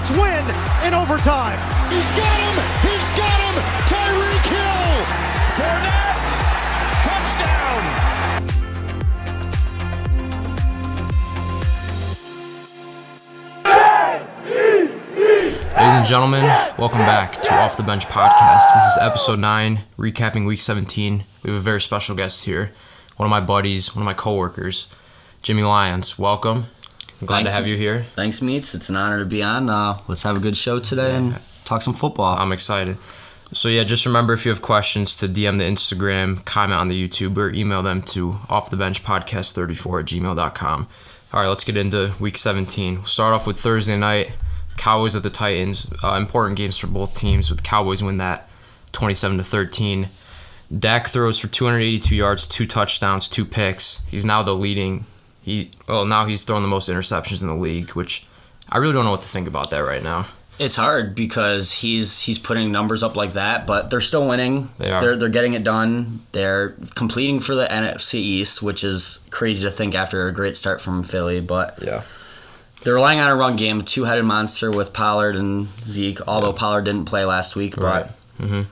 Seahawks win in overtime. He's got him! He's got him! Tyreek Hill! Fournette! Touchdown! Ladies and gentlemen, welcome back to Off the Bench Podcast. This is episode 9, recapping week 17. We have a very special guest here, one of my buddies, one of my coworkers, Jimmy Lyons. Welcome. I'm glad to have you here. Thanks, Meets. It's an honor to be on. Let's have a good show today and talk some football. I'm excited. So yeah, just remember if you have questions to DM the Instagram, comment on the YouTube, or email them to offthebenchpodcast34@gmail.com. All right, let's get into week 17. We'll start off with Thursday night, Cowboys at the Titans. Important games for both teams, with the Cowboys win that 27-13. Dak throws for 282 yards, 2 touchdowns, 2 picks. He's now the leading. Now he's throwing the most interceptions in the league, which I really don't know what to think about that right now. It's hard because he's putting numbers up like that, but they're still winning. They are. They're getting it done. They're completing for the NFC East, which is crazy to think after a great start from Philly. But Yeah. they're relying on a run game, a two-headed monster with Pollard and Zeke, although Pollard didn't play last week. Right. But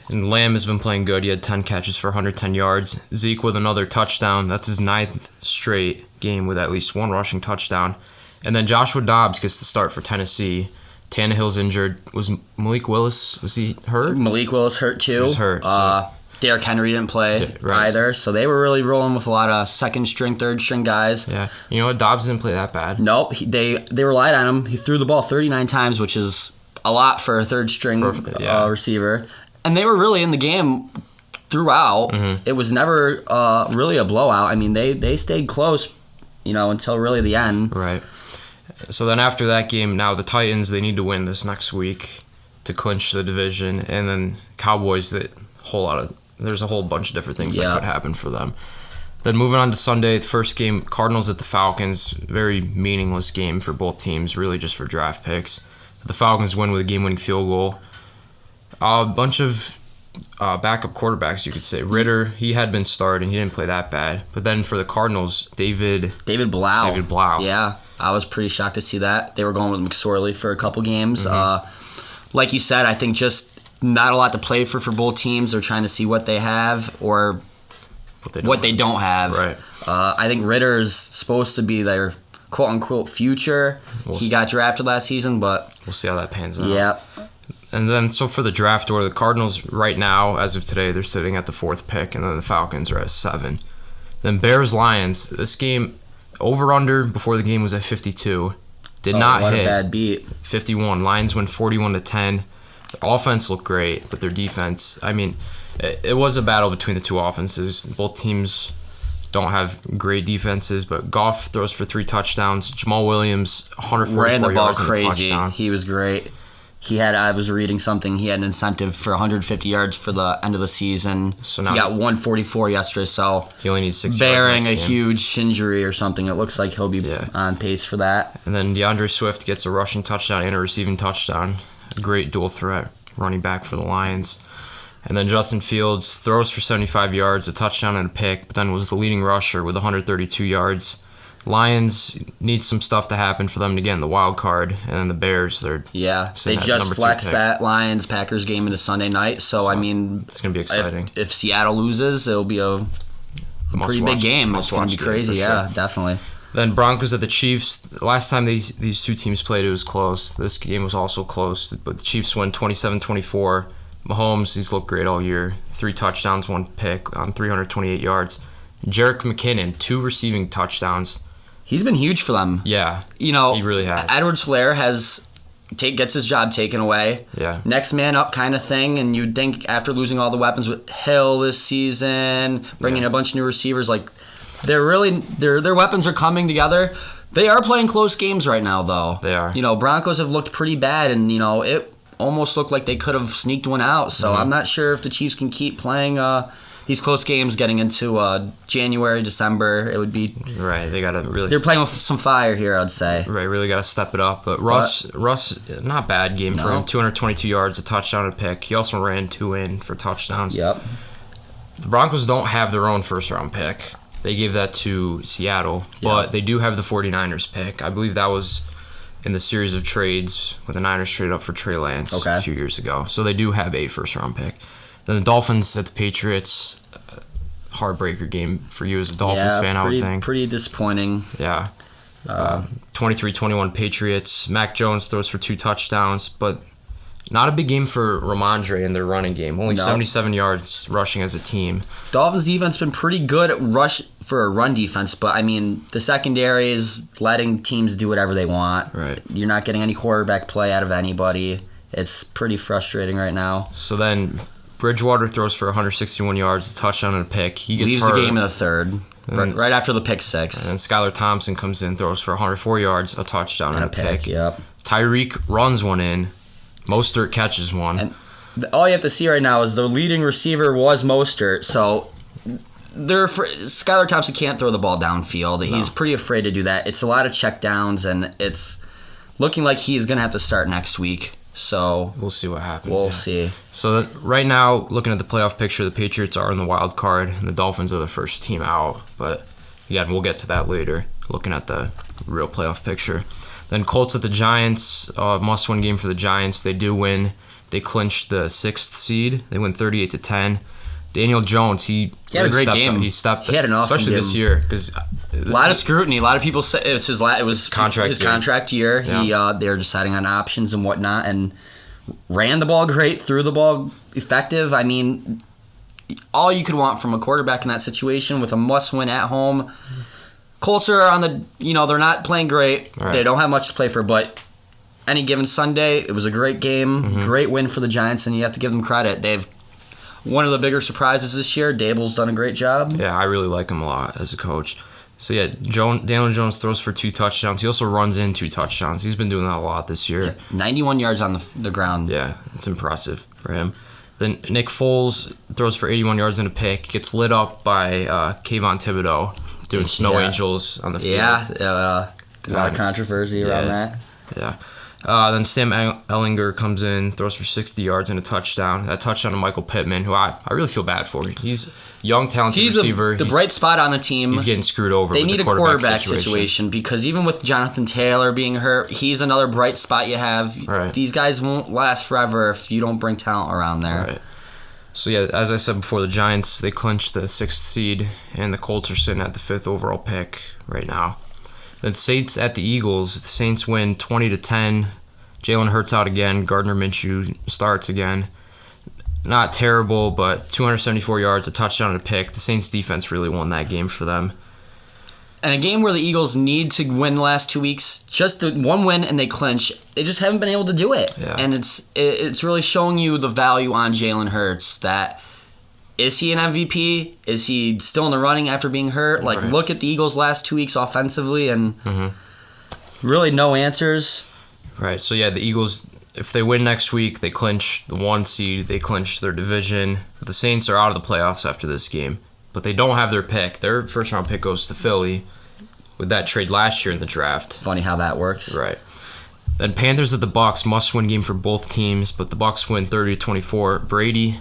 And Lamb has been playing good. He had 10 catches for 110 yards. Zeke with another touchdown. That's his 9th straight game with at least one rushing touchdown. And then Joshua Dobbs gets the start for Tennessee. Tannehill's injured. Was Malik Willis, was he hurt? Malik Willis hurt too. He was hurt. Derrick Henry didn't play right. either, so they were really rolling with a lot of second-string, third-string guys. Yeah. You know what? Dobbs didn't play that bad. Nope, they relied on him. He threw the ball 39 times, which is a lot for a third-string receiver. And they were really in the game throughout. Mm-hmm. It was never really a blowout. I mean, they stayed close, until really the end. Right. So then after that game, now the Titans, they need to win this next week to clinch the division. And then Cowboys, there's a whole bunch of different things that could happen for them. Then moving on to Sunday, the first game, Cardinals at the Falcons. Very meaningless game for both teams, really just for draft picks. The Falcons win with a game-winning field goal. A bunch of backup quarterbacks, you could say. Ritter, he had been starting. He didn't play that bad. But then for the Cardinals, David Blau. Yeah, I was pretty shocked to see that. They were going with McSorley for a couple games. Mm-hmm. Like you said, I think just not a lot to play for both teams. They're trying to see what they have or what they don't have. Right. I think Ritter's supposed to be their quote-unquote future. He got drafted last season, but we'll see how that pans out. Yeah. And then, so for the draft order, the Cardinals right now, as of today, they're sitting at the 4th pick, and then the Falcons are at 7. Then Bears-Lions, this game, over-under before the game was at 52. Did not hit. What a bad beat. 51. Lions win 41-10. The offense looked great, but their defense, I mean, it was a battle between the two offenses. Both teams don't have great defenses, but Goff throws for 3 touchdowns. Jamal Williams, 144 ran the ball yards crazy. And a touchdown. He was great. I was reading something, he had an incentive for 150 yards for the end of the season. So now he got 144 yesterday, so he only needs 6 bearing yards a huge injury or something. It looks like he'll be on pace for that. And then DeAndre Swift gets a rushing touchdown and a receiving touchdown. A great dual threat running back for the Lions. And then Justin Fields throws for 75 yards, a touchdown and a pick, but then was the leading rusher with 132 yards. Lions need some stuff to happen for them to get in the wild card, and then the Bears, they just flexed that Lions-Packers game into Sunday night, so I mean, it's going to be exciting. If Seattle loses, it'll be a pretty big game. It's going to be crazy, definitely. Then Broncos at the Chiefs. Last time these two teams played, it was close. This game was also close, but the Chiefs win 27-24. Mahomes, he's looked great all year. 3 touchdowns, 1 pick on 328 yards. Jerick McKinnon, 2 receiving touchdowns. He's been huge for them. Yeah, he really has. Edwards-Helaire gets his job taken away. Yeah. Next man up kind of thing, and you'd think after losing all the weapons with Hill this season, bringing a bunch of new receivers, like their weapons are coming together. They are playing close games right now, though. They are. Broncos have looked pretty bad, and it almost looked like they could have sneaked one out. So I'm not sure if the Chiefs can keep playing these close games getting into January, December. It would be right. They gotta really. They're playing with some fire here, I'd say. Right, really gotta step it up. But Russ, not bad game for him. 222 yards, a touchdown, and a pick. He also ran 2 in for touchdowns. Yep. The Broncos don't have their own first-round pick. They gave that to Seattle, but they do have the 49ers pick. I believe that was in the series of trades when the Niners traded up for Trey Lance a few years ago. So they do have a first-round pick. Then the Dolphins at the Patriots. Heartbreaker game for you as a Dolphins fan, I would think. Pretty disappointing. Yeah. 23-21 Patriots. Mac Jones throws for 2 touchdowns, but not a big game for Ramondre in their running game. Only 77 yards rushing as a team. Dolphins defense been pretty good at rush for a run defense, but I mean the secondary is letting teams do whatever they want. Right. You're not getting any quarterback play out of anybody. It's pretty frustrating right now. So then Bridgewater throws for 161 yards, a touchdown and a pick. He gets leaves hurt. the game in the third, right after the pick six. And then Skylar Thompson comes in, throws for 104 yards, a touchdown and a pick. Yep. Tyreek runs one in. Mostert catches one. And all you have to see right now is the leading receiver was Mostert, so Skylar Thompson can't throw the ball downfield. He's pretty afraid to do that. It's a lot of checkdowns, and it's looking like he's going to have to start next week. So we'll see what happens. We'll see. So right now, looking at the playoff picture, the Patriots are in the wild card, and the Dolphins are the first team out. But yeah, we'll get to that later, looking at the real playoff picture. Then Colts at the Giants, must-win game for the Giants. They do win. They clinched the 6th seed. They win 38-10. Daniel Jones, he had a great game. He stepped. He had an awesome especially game. This year, because a lot of scrutiny. A lot of people say it was contract year. Yeah. They were deciding on options and whatnot, and ran the ball great, threw the ball effective. I mean, all you could want from a quarterback in that situation with a must-win at home. Colts are on the, they're not playing great. Right. They don't have much to play for, but any given Sunday, it was a great game, great win for the Giants, and you have to give them credit. They've one of the bigger surprises this year. Dable's done a great job. Yeah, I really like him a lot as a coach. So yeah, Daniel Jones throws for 2 touchdowns. He also runs in 2 touchdowns. He's been doing that a lot this year. 91 yards on the ground. Yeah, it's impressive for him. Then Nick Foles throws for 81 yards and a pick. Gets lit up by Kayvon Thibodeau doing snow angels on the field. Yeah, a lot of controversy around that. Yeah. Then Sam Ehlinger comes in, throws for 60 yards and a touchdown. That touchdown to Michael Pittman, who I really feel bad for. He's a young, talented receiver. The bright spot on the team. He's getting screwed over. They with need the a quarterback situation because even with Jonathan Taylor being hurt, he's another bright spot you have. Right. These guys won't last forever if you don't bring talent around there. Right. So yeah, as I said before, the Giants, they clinched the 6th seed, and the Colts are sitting at the 5th overall pick right now. The Saints at the Eagles. The Saints win 20-10. Jalen Hurts out again. Gardner Minshew starts again. Not terrible, but 274 yards, a touchdown, and a pick. The Saints defense really won that game for them. And a game where the Eagles need to win the last 2 weeks, just one win and they clinch. They just haven't been able to do it. Yeah. And it's really showing you the value on Jalen Hurts. That is he an MVP? Is he still in the running after being hurt? Like, look at the Eagles' last 2 weeks offensively, and really no answers. Right, so yeah, the Eagles, if they win next week, they clinch the 1 seed, they clinch their division. The Saints are out of the playoffs after this game, but they don't have their pick. Their first-round pick goes to Philly with that trade last year in the draft. Funny how that works. Right. Then Panthers at the Bucs, must-win game for both teams, but the Bucs win 30-24. Brady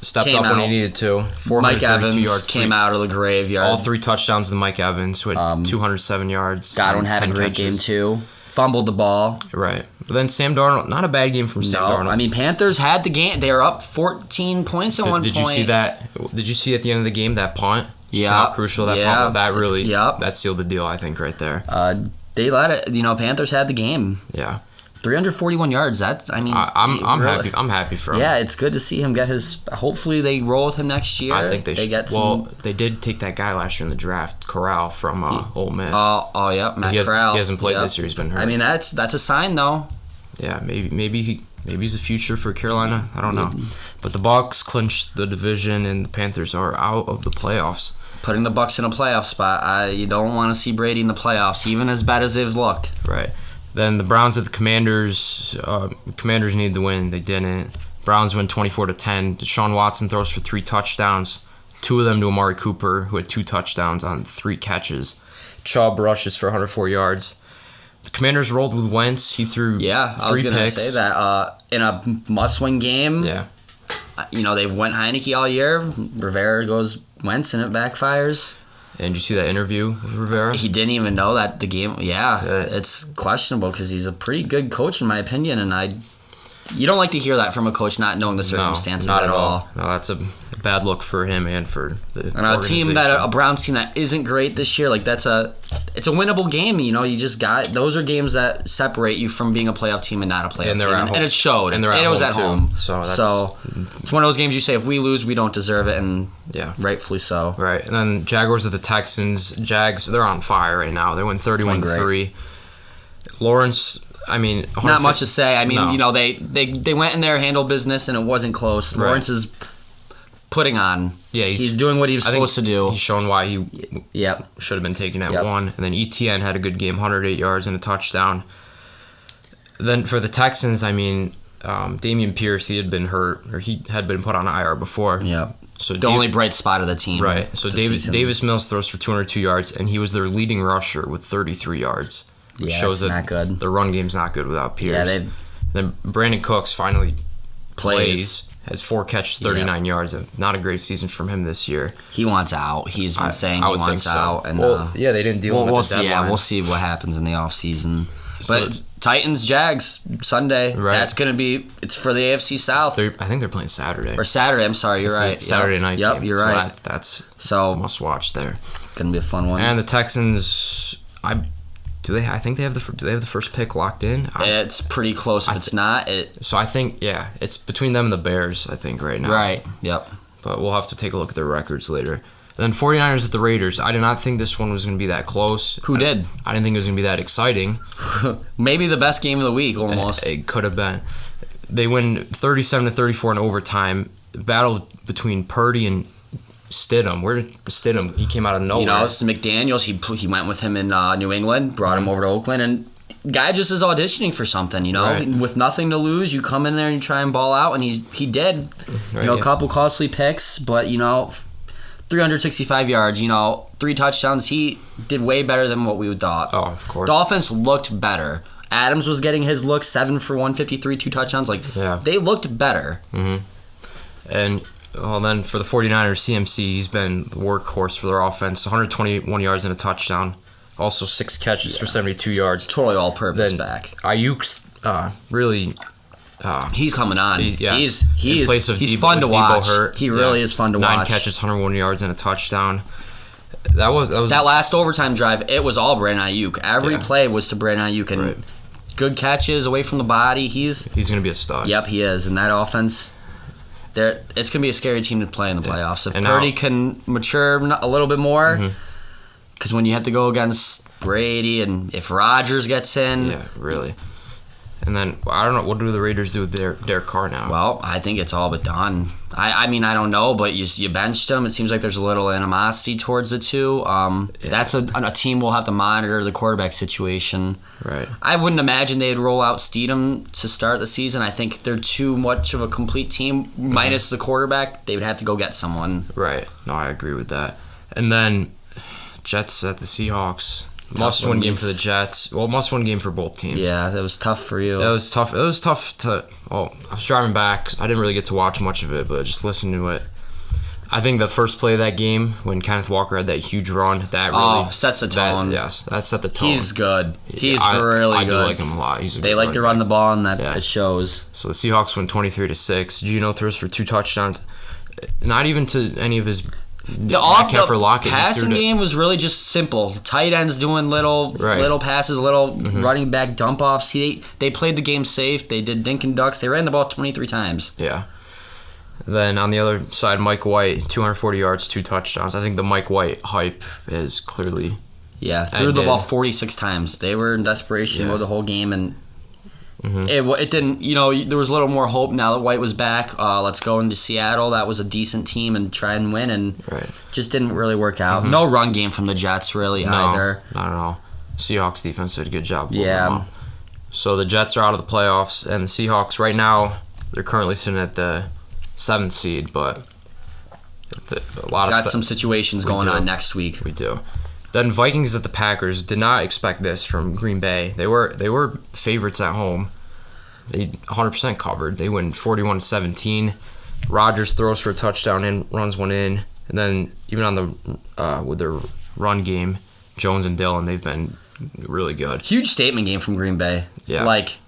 stepped up when he needed to. Mike Evans came out of the graveyard. All 3 touchdowns to Mike Evans, who had 207 yards. Godwin had a great game, too. Fumbled the ball. Right. But then Sam Darnold, not a bad game from Sam Darnold. I mean, Panthers had the game. They were up 14 points at one point. Did you see that? Did you see at the end of the game that punt? Yeah. How crucial that punt was? That really, that sealed the deal, I think, right there. They let it, Panthers had the game. Yeah. 341 yards. That's, I mean, I'm happy. I'm happy for him. Yeah, it's good to see him get his. Hopefully, they roll with him next year. I think they should. Get well, they did take that guy last year in the draft, Corral from Ole Miss. Yeah, Matt Corral. He hasn't played this year. He's been hurt. I mean, that's a sign, though. Yeah, maybe he's a future for Carolina. I don't know. But the Bucs clinched the division, and the Panthers are out of the playoffs. Putting the Bucs in a playoff spot. You don't want to see Brady in the playoffs, even as bad as they've looked. Right. Then the Browns at the Commanders. Commanders needed to win. They didn't. Browns win 24-10. Deshaun Watson throws for 3 touchdowns. 2 of them to Amari Cooper, who had 2 touchdowns on 3 catches. Chubb rushes for 104 yards. The Commanders rolled with Wentz. He threw 3 picks. I was going to say that. In a must-win game, they've went Heineke all year. Rivera goes Wentz, and it backfires. And did you see that interview with Rivera? He didn't even know that the game. Yeah, it's questionable because he's a pretty good coach in my opinion, and you don't like to hear that from a coach not knowing the circumstances not at all. No, that's a bad look for him and for the and a team a Browns team that isn't great this year. Like it's a winnable game. You know, you just those are games that separate you from being a playoff team and not a playoff team, and it showed. And it was at home. So it's one of those games you say if we lose, we don't deserve it, and rightfully so. Right, and then Jaguars of the Texans. Jags, they're on fire right now. They win 31-3. Lawrence. I mean, not much to say. I mean, they went in there, handled business, and it wasn't close. Right. Lawrence is putting on. Yeah, he's doing what he was supposed to do. He's shown why he should have been taken at 1. And then ETN had a good game, 108 yards and a touchdown. Then for the Texans, I mean, Dameon Pierce, he had been hurt, or he had been put on IR before. Yeah. So the only bright spot of the team. Right. So Davis Mills throws for 202 yards, and he was their leading rusher with 33 yards. Which shows that not good. The run game's not good without Pierce. Then Brandon Cooks finally plays. Has 4 catches, 39 yards. Not a great season from him this year. He wants out. He's been saying he wants out. And they didn't deal with the deadline. Yeah, we'll see what happens in the offseason. But Titans, Jags, Sunday. Right. That's going to be. It's for the AFC South. I think they're playing Saturday. Or Saturday. I'm sorry. You're right. Saturday night. Yep, you're right. That's so must watch there. Going to be a fun one. And the Texans, I think they have the first pick locked in. It's pretty close. If it's not, So I think it's between them and the Bears. I think right now. Right. Yep. But we'll have to take a look at their records later. And then 49ers at the Raiders. I did not think this one was going to be that close. Who did? I didn't think it was going to be that exciting. Maybe the best game of the week, almost. It could have been. They win 37-34 in overtime. The battle between Purdy and Stidham. Where did Stidham? He came out of nowhere. You know, it's McDaniels. He went with him in New England, brought him over to Oakland, and guy just is auditioning for something. You know, with nothing to lose, you come in there and you try and ball out, and he did. Right, a couple costly picks, but 365 yards. 3 touchdowns. He did way better than what we thought. Oh, of course. The offense looked better. Adams was getting his looks, 7 for 153, 2 touchdowns. They looked better. Mm-hmm. And. Well, then for the 49ers, CMC, he's been the workhorse for their offense. 121 yards and a touchdown. Also 6 catches for 72 yards. Totally all-purpose back. Ayuk's really... he's coming on. He's fun to watch. He really is fun to watch. 9 catches, 101 yards and a touchdown. That was that last overtime drive. It was all Brandon Ayuk. Every play was to Brandon Ayuk, and good catches away from the body. He's going to be a stud. Yep, he is. And that offense... it's going to be a scary team to play in the playoffs. If Purdy can mature a little bit more, because when you have to go against Brady and if Rodgers gets in. Yeah, really. And then, I don't know, what do the Raiders do with Derek Carr now? Well, I think it's all but done. I mean, I don't know, but you benched him. It seems like there's a little animosity towards the two. That's a team we'll have to monitor the quarterback situation. Right. I wouldn't imagine they'd roll out Stidham to start the season. I think they're too much of a complete team. Minus the quarterback, they would have to go get someone. Right. No, I agree with that. And then, Jets at the Seahawks. Must-win game for the Jets. Well, must-win game for both teams. Yeah, it was tough for you. It was tough. It was tough to... Well, I was driving back. I didn't really get to watch much of it, but just listening to it. I think the first play of that game, when Kenneth Walker had that huge run, that really... sets the tone. That set the tone. He's good. He's really good. I do like him a lot. They like to run the ball, and it shows. So the Seahawks win 23-6. Geno throws for 2 touchdowns. Not even to any of his... The passing game was really just simple. Tight ends doing little passes, running back dump offs. They played the game safe. They did dink and ducks. They ran the ball 23 times. Yeah. Then on the other side, Mike White, 240 yards, 2 touchdowns. I think the Mike White hype is clearly... Yeah, threw the ball 46 times. They were in desperation mode the whole game, and it didn't, there was a little more hope now that White was back. Let's go into Seattle. That was a decent team and try and win, and just didn't really work out. No run game from the Jets really either. Not at all. Seahawks defense did a good job. Yeah. So the Jets are out of the playoffs, and the Seahawks right now, they're currently sitting at the 7th seed, but some situations going on next week. We do. Then Vikings at the Packers. Did not expect this from Green Bay. They were favorites at home. They 100% covered. They win 41-17. Rodgers throws for a touchdown and runs one in. And then even on the with their run game, Jones and Dillon, they've been really good. Huge statement game from Green Bay. Yeah. Like,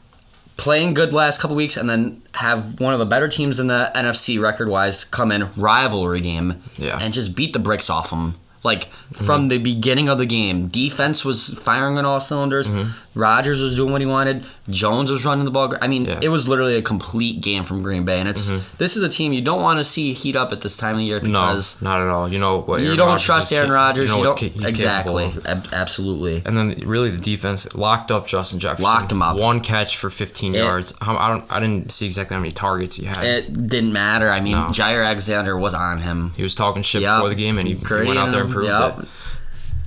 playing good last couple weeks and then have one of the better teams in the NFC record-wise come in, rivalry game, and just beat the bricks off them. Like, from the beginning of the game, defense was firing on all cylinders. Rodgers was doing what he wanted. Jones was running the ball. I mean, it was literally a complete game from Green Bay. And this is a team you don't want to see heat up at this time of year because... No, not at all. You know what you don't trust Aaron Rodgers. You know he's exactly. capable of. Absolutely. And then, really, the defense locked up Justin Jefferson. Locked him up. One catch for 15 yards. I didn't see exactly how many targets he had. It didn't matter. I mean, Jair Alexander was on him. He was talking shit before the game, and he went out there and proved it.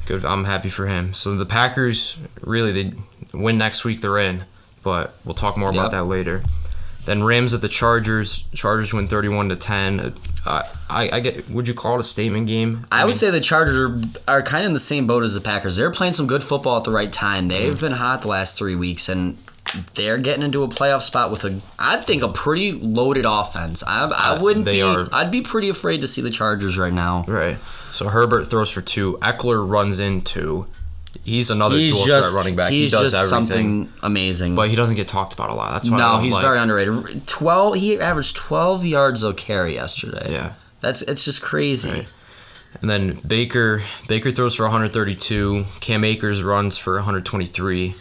Good. I'm happy for him. So the Packers, really, they win next week. They're in, but we'll talk more about that later. Then Rams at the Chargers. Chargers win 31-10. I get. Would you call it a statement game? I would say the Chargers are kind of in the same boat as the Packers. They're playing some good football at the right time. They've been hot the last 3 weeks, and they're getting into a playoff spot with I think a pretty loaded offense. I'd be pretty afraid to see the Chargers right now. Right. So Herbert throws for 2. Eckler runs in 2. He's another dual threat running back. He does everything. Something amazing. But he doesn't get talked about a lot. That's why he's very underrated. He averaged 12 yards a carry yesterday. Yeah. It's just crazy. Right. And then Baker throws for 132. Cam Akers runs for 123.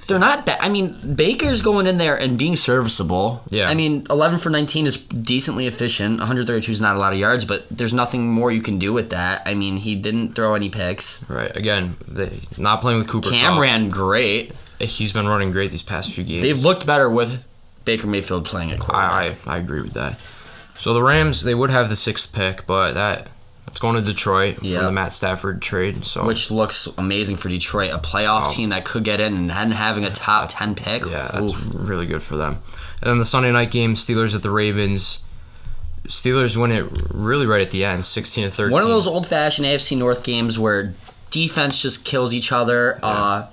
They're not bad. I mean, Baker's going in there and being serviceable. Yeah. I mean, 11 for 19 is decently efficient. 132 is not a lot of yards, but there's nothing more you can do with that. I mean, he didn't throw any picks. Right. Again, not playing with Cooper Cam ran great. He's been running great these past few games. They've looked better with Baker Mayfield playing at quarterback. I agree with that. So the Rams, they would have the 6th pick, but that's going to Detroit from the Matt Stafford trade. Which looks amazing for Detroit, a playoff team that could get in and then having a top 10 pick. Yeah, that's really good for them. And then the Sunday night game, Steelers at the Ravens. Steelers win it really right at the end, 16-13. One of those old-fashioned AFC North games where defense just kills each other. Yeah.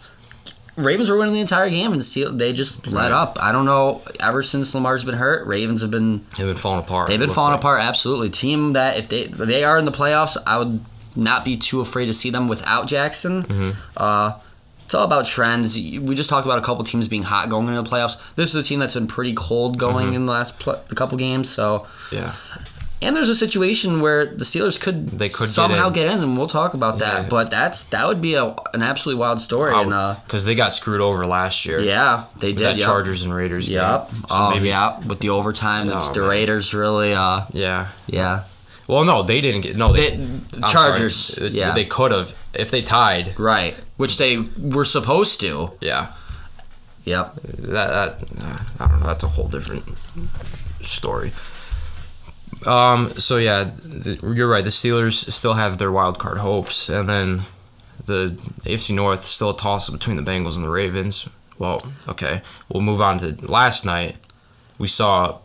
Ravens were winning the entire game, and they just let up. I don't know. Ever since Lamar's been hurt, Ravens have been falling apart. They've been falling apart, absolutely. Team that if they are in the playoffs, I would not be too afraid to see them without Jackson. It's all about trends. We just talked about a couple teams being hot going into the playoffs. This is a team that's been pretty cold going in the last couple games. So yeah. And there's a situation where the Steelers could somehow get in, and we'll talk about that. But that would be an absolutely wild story. Because they got screwed over last year. Yeah, they did. That Chargers and Raiders game. With the overtime, the Raiders really. Yeah. Well, no, they didn't get. No, Chargers. Sorry. They could have if they tied. Right, which they were supposed to. Yeah. Yep. That I don't know. That's a whole different story. So yeah, you're right. The Steelers still have their wild card hopes, and then the AFC North still a toss between the Bengals and the Ravens. Well, okay, we'll move on to last night. We saw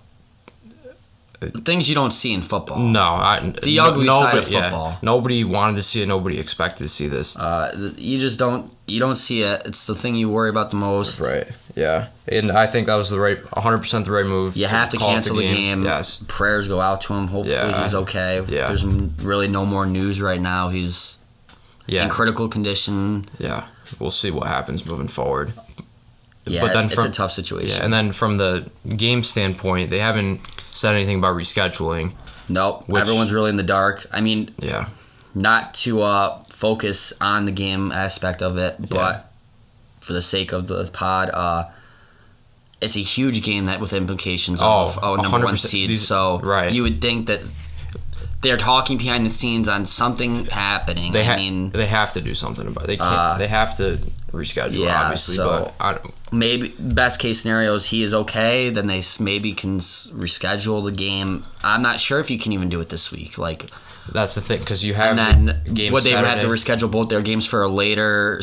things you don't see in football. The ugly side of football. Yeah, nobody wanted to see it. Nobody expected to see this. You just don't. You don't see it. It's the thing you worry about the most. Right. Yeah. And I think that was 100% the right move. You have to cancel the game. Yes. Prayers go out to him. Hopefully he's okay. Yeah. There's really no more news right now. He's in critical condition. Yeah. We'll see what happens moving forward. Yeah, but then it's a tough situation. Yeah, and then from the game standpoint, they haven't said anything about rescheduling. Nope. Everyone's really in the dark. I mean, not to focus on the game aspect of it, but for the sake of the pod, it's a huge game that with implications of number 1 seed. You would think that they're talking behind the scenes on something happening. They have to do something about it. They can't. They have to reschedule, obviously. So but maybe best case scenario is he is okay. Then they maybe can reschedule the game. I'm not sure if you can even do it this week. That's the thing, because you have games. Would they have to reschedule both their games for a later,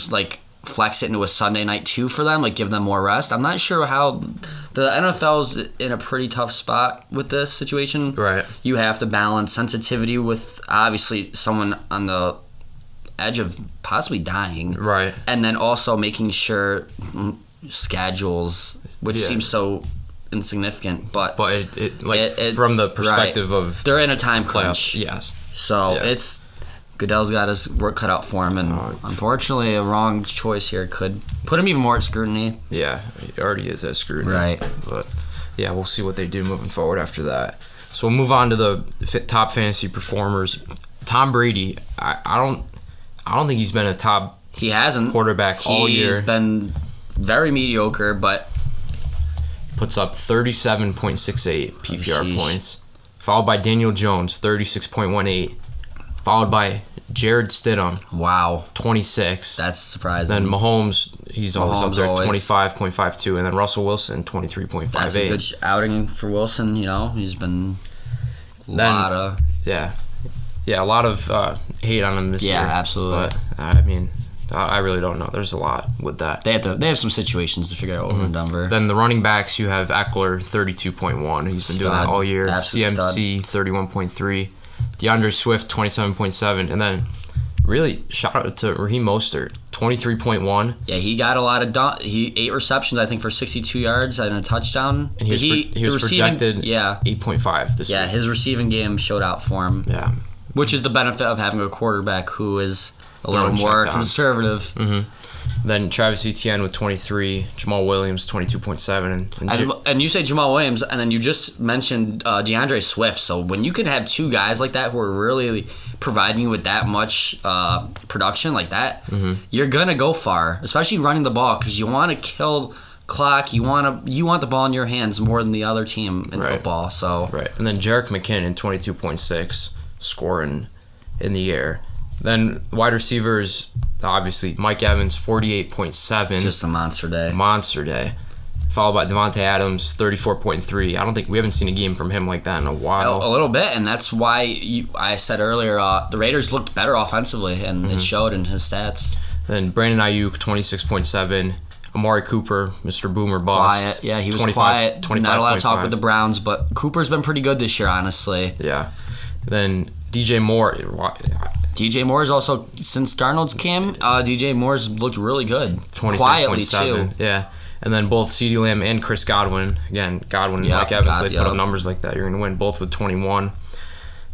flex it into a Sunday night too for them, give them more rest? I'm not sure how. The NFL's in a pretty tough spot with this situation. Right. You have to balance sensitivity with obviously someone on the edge of possibly dying. Right. And then also making sure schedules, which seems so insignificant, but it from the perspective of they're in a time crunch. Yes. So it's Goodell's got his work cut out for him, and unfortunately, a wrong choice here could put him even more at scrutiny. Yeah, he already is at scrutiny. Right. But yeah, we'll see what they do moving forward after that. So we'll move on to the top fantasy performers. Tom Brady, I don't think he's been a top. He hasn't quarterback all year. He's been very mediocre, but puts up 37.68 PPR points, followed by Daniel Jones 36.18, followed by Jared Stidham. Wow, 26. That's surprising. Then Mahomes, he's always up there, 25.52, and then Russell Wilson 23.58. That's a good outing for Wilson. He's been a lot of hate on him this year. Yeah, absolutely. But I mean, I really don't know. There's a lot with that. They have some situations to figure out over in Denver. Then the running backs, you have Eckler 32.1. He's been doing that all year. CMC 31.3. DeAndre Swift 27.7, and then really shout out to Raheem Mostert 23.1. Yeah, he got a lot of 8 receptions, I think, for 62 yards and a touchdown. And he was projected 8.5 this week. Yeah, his receiving game showed out for him. Yeah, which is the benefit of having a quarterback who is a little more conservative. Mm-hmm. Then Travis Etienne with 23, Jamal Williams 22.7, and you say Jamal Williams, and then you just mentioned DeAndre Swift. So when you can have two guys like that who are really providing you with that much production like that, you're gonna go far, especially running the ball, because you want to kill clock. You want the ball in your hands more than the other team in football. So and then Jerick McKinnon 22.6, scoring in the air. Then wide receivers, obviously Mike Evans 48.7, just a monster day. Followed by Devontae Adams 34.3. I don't think we haven't seen a game from him like that in a while. A little bit, and that's why I said earlier the Raiders looked better offensively, and it showed in his stats. Then Brandon Ayuk 26.7. Amari Cooper, Mr. Boomer bust. Quiet, yeah, he was quiet. Not a lot of talk with the Browns, but Cooper's been pretty good this year, honestly. Yeah. Then DJ Moore. DJ Moore's also, since Darnold's came, DJ Moore's looked really good. Quietly, too. Yeah. And then both CeeDee Lamb and Chris Godwin. Again, Godwin and Mike Evans, they put up numbers like that. You're going to win, both with 21.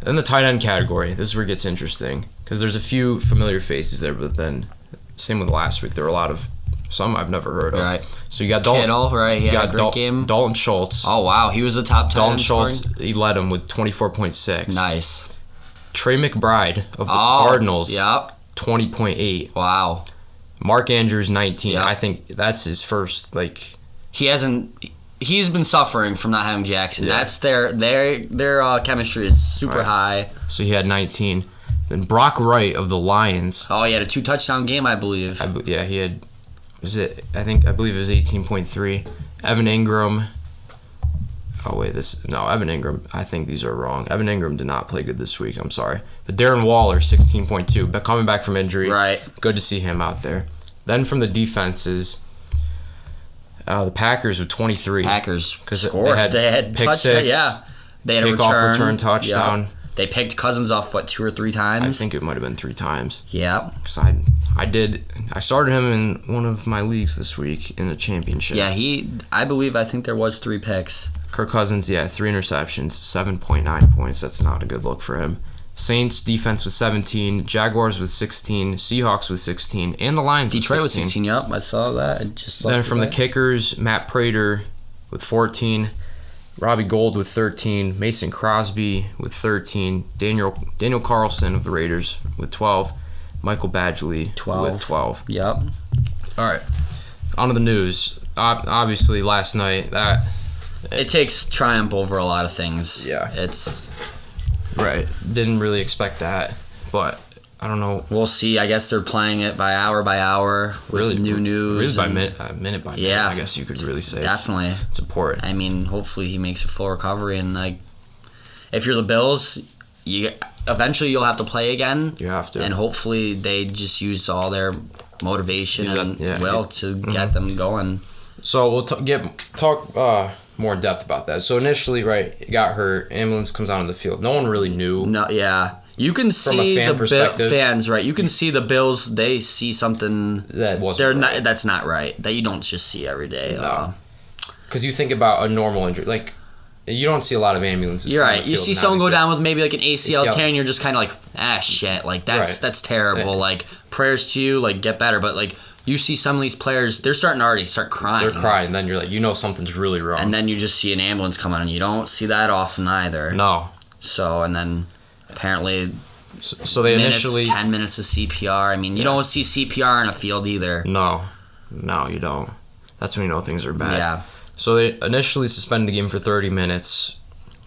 Then the tight end category. This is where it gets interesting, because there's a few familiar faces there, but then same with last week. There were a lot of some I've never heard of. Right. So you got Dalton. Kittle, right? He had a great game. Dalton Schultz. Oh, wow. He was the top tight Dalton end Schultz, scoring. he led him with 24.6. Nice. Trey McBride of the Cardinals, yep. 20.8. Wow. Mark Andrews, 19. Yep. I think that's his first, He's been suffering from not having Jackson. Yeah. That's their chemistry is super high. So he had 19. Then Brock Wright of the Lions. Oh, he had a 2-touchdown game, I believe. He had. I believe it was 18.3. Evan Ingram. Oh wait, Evan Ingram. I think these are wrong. Evan Ingram did not play good this week. I'm sorry. But Darren Waller, 16.2. But coming back from injury. Right. Good to see him out there. Then from the defenses. The Packers with 23. Packers scored. They had pick six. Yeah. They had kickoff return touchdown. Yep. They picked Cousins off 2 or 3 times. I think it might have been 3 times. Yeah. Because I started him in one of my leagues this week in the championship. Yeah, I think there was 3 picks. Kirk Cousins, 3 interceptions, 7.9 points. That's not a good look for him. Saints defense with 17, Jaguars with 16, Seahawks with 16, and the Lions Detroit with 16. with 16, yep, I saw that. Then from the kickers, Matt Prater with 14, Robbie Gould with 13, Mason Crosby with 13, Daniel Carlson of the Raiders with 12, Michael Badgley with 12. Yep. All right, on to the news. Obviously, last night, it takes triumph over a lot of things. Yeah. It's... Right. Didn't really expect that, but I don't know. We'll see. I guess they're playing it by hour with new news. Really minute by minute, yeah, I guess you could really say. Definitely. It's important. I mean, hopefully he makes a full recovery, and if you're the Bills, eventually you'll have to play again. You have to. And hopefully they just use all their motivation to get them going. So we'll talk more in depth about that. So initially, he got hurt. Ambulance comes out on the field. No one really knew. No, yeah. You can see the fans, right? You can see the Bills. They see something that wasn't. That's not right. That you don't just see every day. No. Because you think about a normal injury, you don't see a lot of ambulances. You're right. You see someone go down with maybe like an ACL tear, and you're just kind of like, shit. Like that's terrible. Like prayers to you. Like get better. But like you see some of these players, they're starting to already start crying. They're crying. And then you're like, something's really wrong. And then you just see an ambulance come on, and you don't see that often either. No. So and then apparently. So they initially 10 minutes of CPR. I mean, you don't see CPR in a field either. No, you don't. That's when you know things are bad. Yeah. So they initially suspended the game for 30 minutes.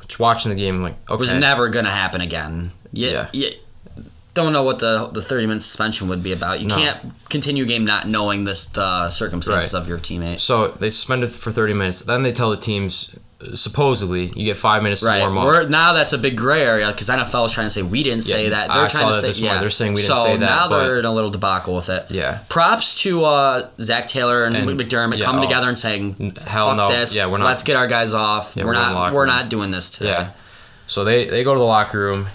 Just watching the game, like, okay. It was never going to happen again. You don't know what the 30-minute suspension would be about. You can't continue a game not knowing the circumstances of your teammate. So they suspended for 30 minutes. Then they tell the teams, supposedly, you get 5 minutes to warm up. Now that's a big gray area because NFL is trying to say we didn't say that. They're trying to say this morning. They're saying we didn't say that. So now they're in a little debacle with it. Yeah. Props to Zach Taylor and McDermott coming together and saying, hell no. This. Yeah, we're not. Let's get our guys off. Yeah, we're not doing this today. Yeah. So they go to the locker room.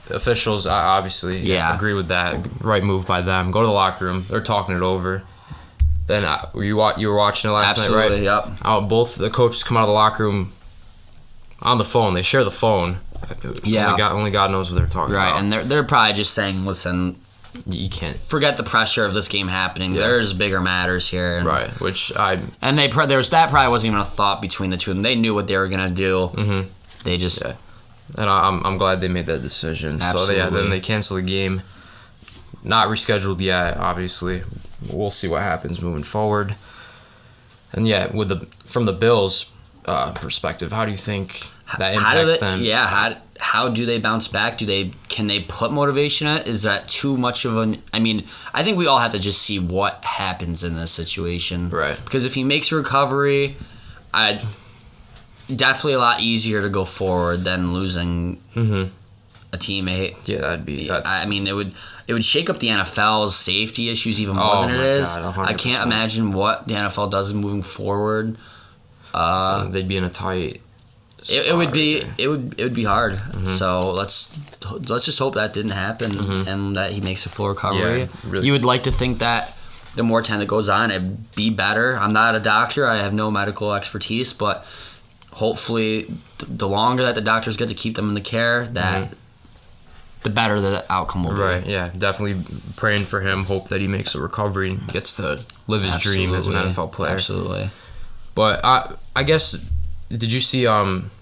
Officials obviously agree with that. Right move by them. Go to the locker room. They're talking it over. Then you were watching it last night, right? Absolutely, yep. Both the coaches come out of the locker room on the phone. They share the phone. Yeah. Only God knows what they're talking about. Right, and they're probably just saying, listen, you can't forget the pressure of this game happening. Yeah. There's bigger matters here. And, right, and that probably wasn't even a thought between the two of them. They knew what they were gonna do. Mm-hmm. They just. Yeah. And I'm glad they made that decision. Absolutely. So then they canceled the game. Not rescheduled yet, obviously. We'll see what happens moving forward. And from the Bills' perspective, how do you think that impacts them? Yeah, how do they bounce back? Can they put motivation in it? Is that too much of an? I mean, I think we all have to just see what happens in this situation. Right. Because if he makes a recovery, definitely a lot easier to go forward than losing a teammate. Yeah, that'd be. I mean, it would shake up the NFL's safety issues even more than it is. God, I can't imagine what the NFL does moving forward. They'd be in a tight. It would be hard. Mm-hmm. So let's just hope that didn't happen and that he makes a full recovery. Yeah, really. You would like to think that the more time that goes on, it'd be better. I'm not a doctor. I have no medical expertise, but hopefully the longer that the doctors get to keep them in the care, that the better the outcome will be. Right, yeah. Definitely praying for him. Hope that he makes a recovery and gets to live his dream as an NFL player. Absolutely. But I guess, did you see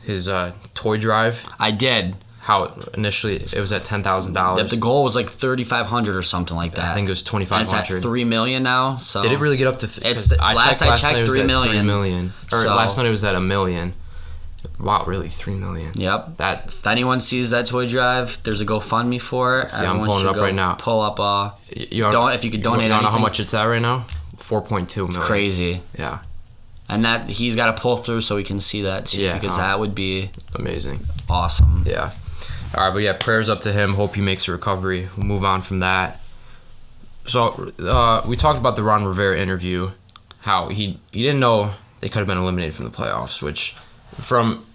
his toy drive? I did. How initially it was at $10,000. The goal was like $3,500 or something like that. I think it was $2,500. And it's at $3 million now. So did it really get up to? Last I checked, $3 million. $3 million. Or last night it was at $1 million. Wow, really, $3 million. Yep. If anyone sees that toy drive, there's a GoFundMe for it. See, I'm pulling it up right now. Pull up. If you could donate anything. You know how much it's at right now? $4.2 million. It's crazy. Yeah. And that he's got to pull through so we can see that too, because that would be amazing, awesome. Yeah. All right, but yeah, prayers up to him. Hope he makes a recovery. We'll move on from that. So we talked about the Ron Rivera interview, how he didn't know they could have been eliminated from the playoffs, which from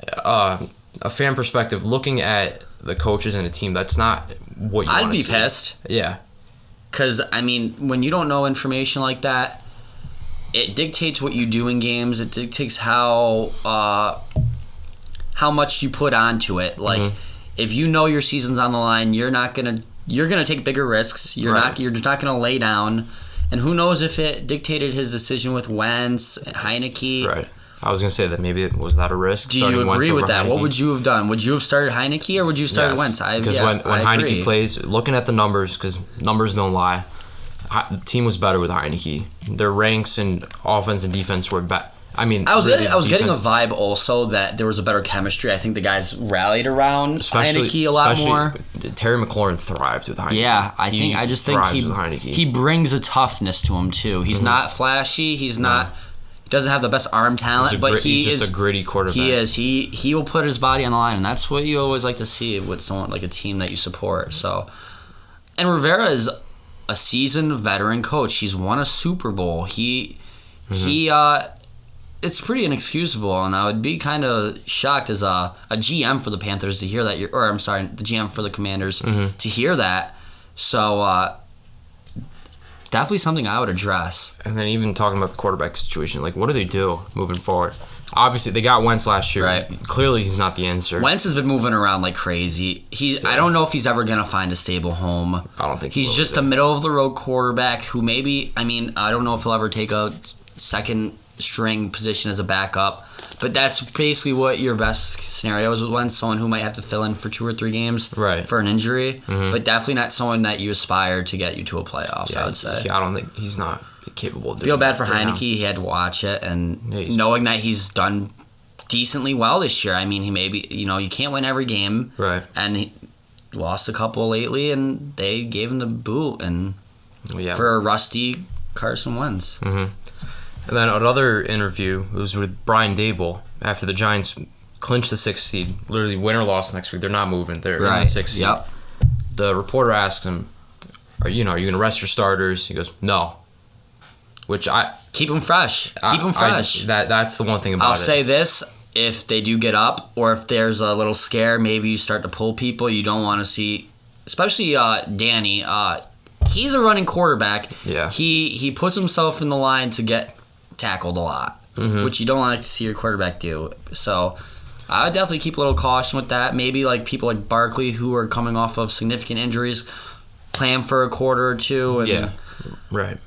a fan perspective, looking at the coaches and the team, that's not what you want to see. I'd be pissed. Yeah. Because, I mean, when you don't know information like that, it dictates what you do in games. It dictates how much you put onto it. Like, if you know your season's on the line, you're gonna take bigger risks. You're just not gonna lay down. And who knows if it dictated his decision with Wentz, Heineke. Right. I was gonna say that maybe was that a risk. Do you agree with that? Heineke? What would you have done? Would you have started Heineke or would you have started Wentz? Because when Heineke plays, looking at the numbers, because numbers don't lie, the team was better with Heineke. Their ranks and offense and defense were better. I mean, I was getting a vibe also that there was a better chemistry. I think the guys rallied around Heineke a lot more. Terry McLaurin thrived with Heineke. Yeah, I just think he brings a toughness to him too. He's not flashy. He's not. He doesn't have the best arm talent, but he's just a gritty quarterback. He is. He will put his body on the line, and that's what you always like to see with someone like a team that you support. So, and Rivera is a seasoned veteran coach. He's won a Super Bowl. It's pretty inexcusable, and I would be kind of shocked as a GM for the Panthers to hear that. The GM for the Commanders to hear that. So definitely something I would address. And then even talking about the quarterback situation, like what do they do moving forward? Obviously, they got Wentz last year. Right. Clearly, he's not the answer. Wentz has been moving around like crazy. I don't know if he's ever going to find a stable home. I don't think he's just a middle-of-the-road quarterback who maybe, I don't know if he'll ever take a second-string position as a backup. But that's basically what your best scenario is with Wentz, someone who might have to fill in for 2 or 3 games for an injury. But definitely not someone that you aspire to get you to a playoffs, I would say. I don't think he's not capable of doing Feel bad for that Heineke. He had to watch it, and knowing that he's done decently well this year. I mean, he maybe, you can't win every game. Right. And he lost a couple lately, and they gave him the boot for a rusty Carson Wentz. And then another interview was with Brian Dable after the Giants clinched the 6th seed. Literally, win or loss next week. They're not moving. They're in the 6th seed. Yep. The reporter asked him, are you going to rest your starters? He goes, no. Which keep them fresh. Keep them fresh. That's the one thing about it. I'll say this: if they do get up, or if there's a little scare, maybe you start to pull people. You don't want to see, especially Danny. He's a running quarterback. Yeah. He puts himself in the line to get tackled a lot, which you don't like to see your quarterback do. So I would definitely keep a little caution with that. Maybe like people like Barkley, who are coming off of significant injuries, plan for a quarter or two. And, right.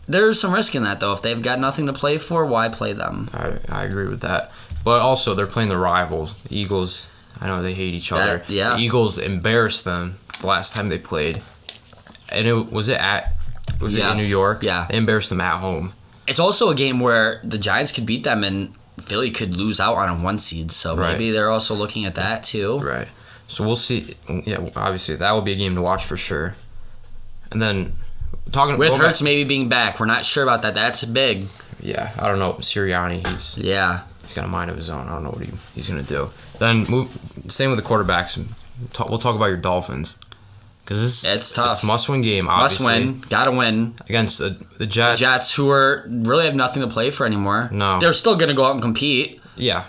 There's some risk in that, though. If they've got nothing to play for, why play them? I agree with that. But also, they're playing the rivals. The Eagles, I know they hate each other. Yeah. The Eagles embarrassed them the last time they played. And was it in New York? Yeah. They embarrassed them at home. It's also a game where the Giants could beat them and Philly could lose out on a 1 seed. So maybe they're also looking at that, too. Right. So we'll see. Yeah, obviously, that will be a game to watch for sure. And then... With Hurts maybe being back, we're not sure about that. That's big. Yeah, I don't know. Sirianni, he's got a mind of his own. I don't know what he's going to do. Then same with the quarterbacks. We'll talk about your Dolphins because it's tough. It's a must-win game. Obviously. Must win. Gotta win against the Jets. The Jets, who really have nothing to play for anymore. No, they're still going to go out and compete. Yeah,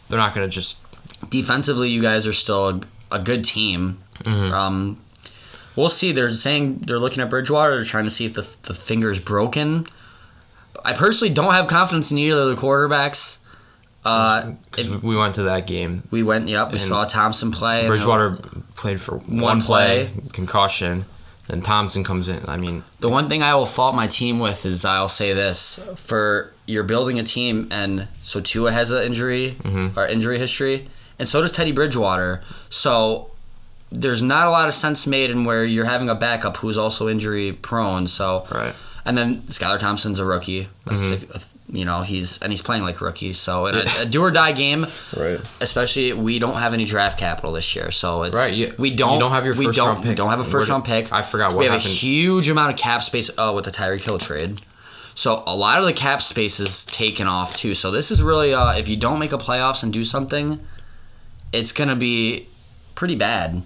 they're not going to just. Defensively, you guys are still a good team. We'll see. They're saying they're looking at Bridgewater. They're trying to see if the finger's broken. I personally don't have confidence in either of the quarterbacks. We went to that game. We saw Thompson play. Bridgewater played for one play, concussion, and Thompson comes in. I mean... The one thing I will fault my team with is I'll say this. You're building a team, and so Tua has an injury, or injury history, and so does Teddy Bridgewater. So... there's not a lot of sense made in where you're having a backup who's also injury prone. So, and then Skylar Thompson's a rookie. He's playing like a rookie. So in a do or die game, especially we don't have any draft capital this year. So it's we don't have your first round pick. We don't have a first round pick. I forgot what happened. We have a huge amount of cap space with the Tyreek Hill trade. So a lot of the cap space is taken off too. So this is really if you don't make a playoffs and do something, it's gonna be pretty bad.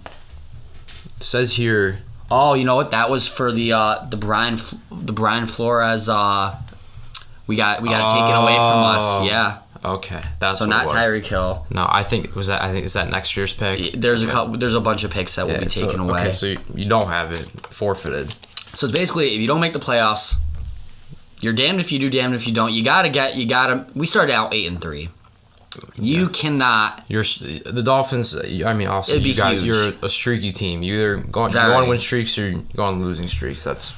It says here. Oh, you know what? That was for the Brian Flores. We got it taken away from us. Yeah. Okay, that's so what not it was. Tyreek Hill. No, I think is that next year's pick. There's a bunch of picks that will be taken away. Okay, so you don't have it forfeited. So it's basically if you don't make the playoffs, you're damned if you do, damned if you don't. You gotta. We started out 8-3. You cannot. The Dolphins. I mean, also you guys. Huge. You're a streaky team. You either go on win streaks or you go on losing streaks. That's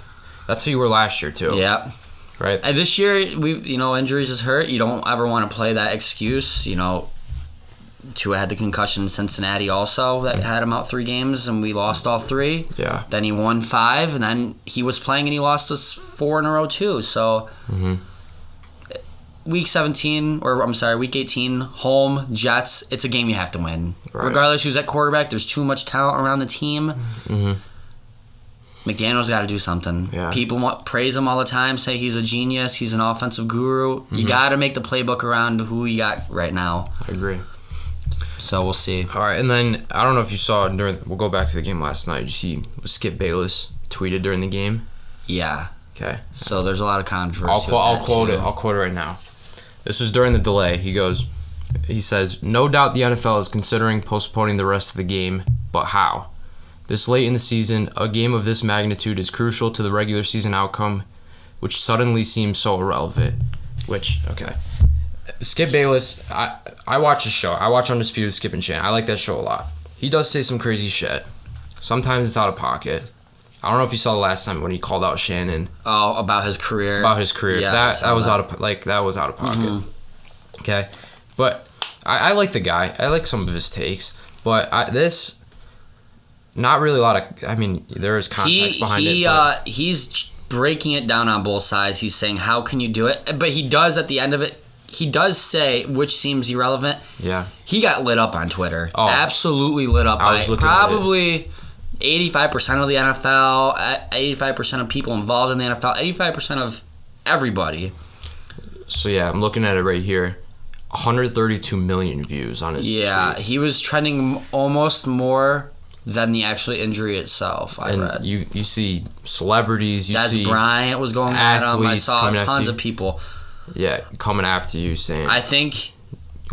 who you were last year too. Yeah. Right. And this year, injuries has hurt. You don't ever want to play that excuse. Tua had the concussion in Cincinnati also that had him out 3 games, and we lost all 3. Yeah. Then he won 5, and then he was playing and he lost us 4 in a row too. So. Week 18, home, Jets, it's a game you have to win. Right. Regardless who's at quarterback, there's too much talent around the team. McDaniel's got to do something. Yeah. People praise him all the time, say he's a genius, he's an offensive guru. You got to make the playbook around who you got right now. I agree. So we'll see. All right, and then I don't know if you saw we'll go back to the game last night. Did you see Skip Bayless tweeted during the game? Yeah. Okay. So there's a lot of controversy. I'll quote it. I'll quote it right now. This was during the delay. He says, "No doubt the NFL is considering postponing the rest of the game, but how? This late in the season, a game of this magnitude is crucial to the regular season outcome, which suddenly seems so irrelevant. Okay. Skip Bayless, I watch his show. I watch Undisputed with Skip and Shannon. I like that show a lot. He does say some crazy shit. Sometimes it's out of pocket. I don't know if you saw the last time when he called out Shannon. Oh, about his career. Yeah, that was out of pocket. Mm-hmm. Okay, but I like the guy. I like some of his takes, but this not really a lot of. I mean, there is context behind it. He's breaking it down on both sides. He's saying, "How can you do it?" But he does at the end of it. He does say, which seems irrelevant. Yeah. He got lit up on Twitter. Oh, absolutely lit up by probably 85% of the NFL, 85% of people involved in the NFL, 85% of everybody. So, yeah, I'm looking at it right here. 132 million views on his tweet. He was trending almost more than the actual injury itself, I read. You see celebrities. Des Bryant was going at him. I saw tons of people. Yeah, coming after you saying. I think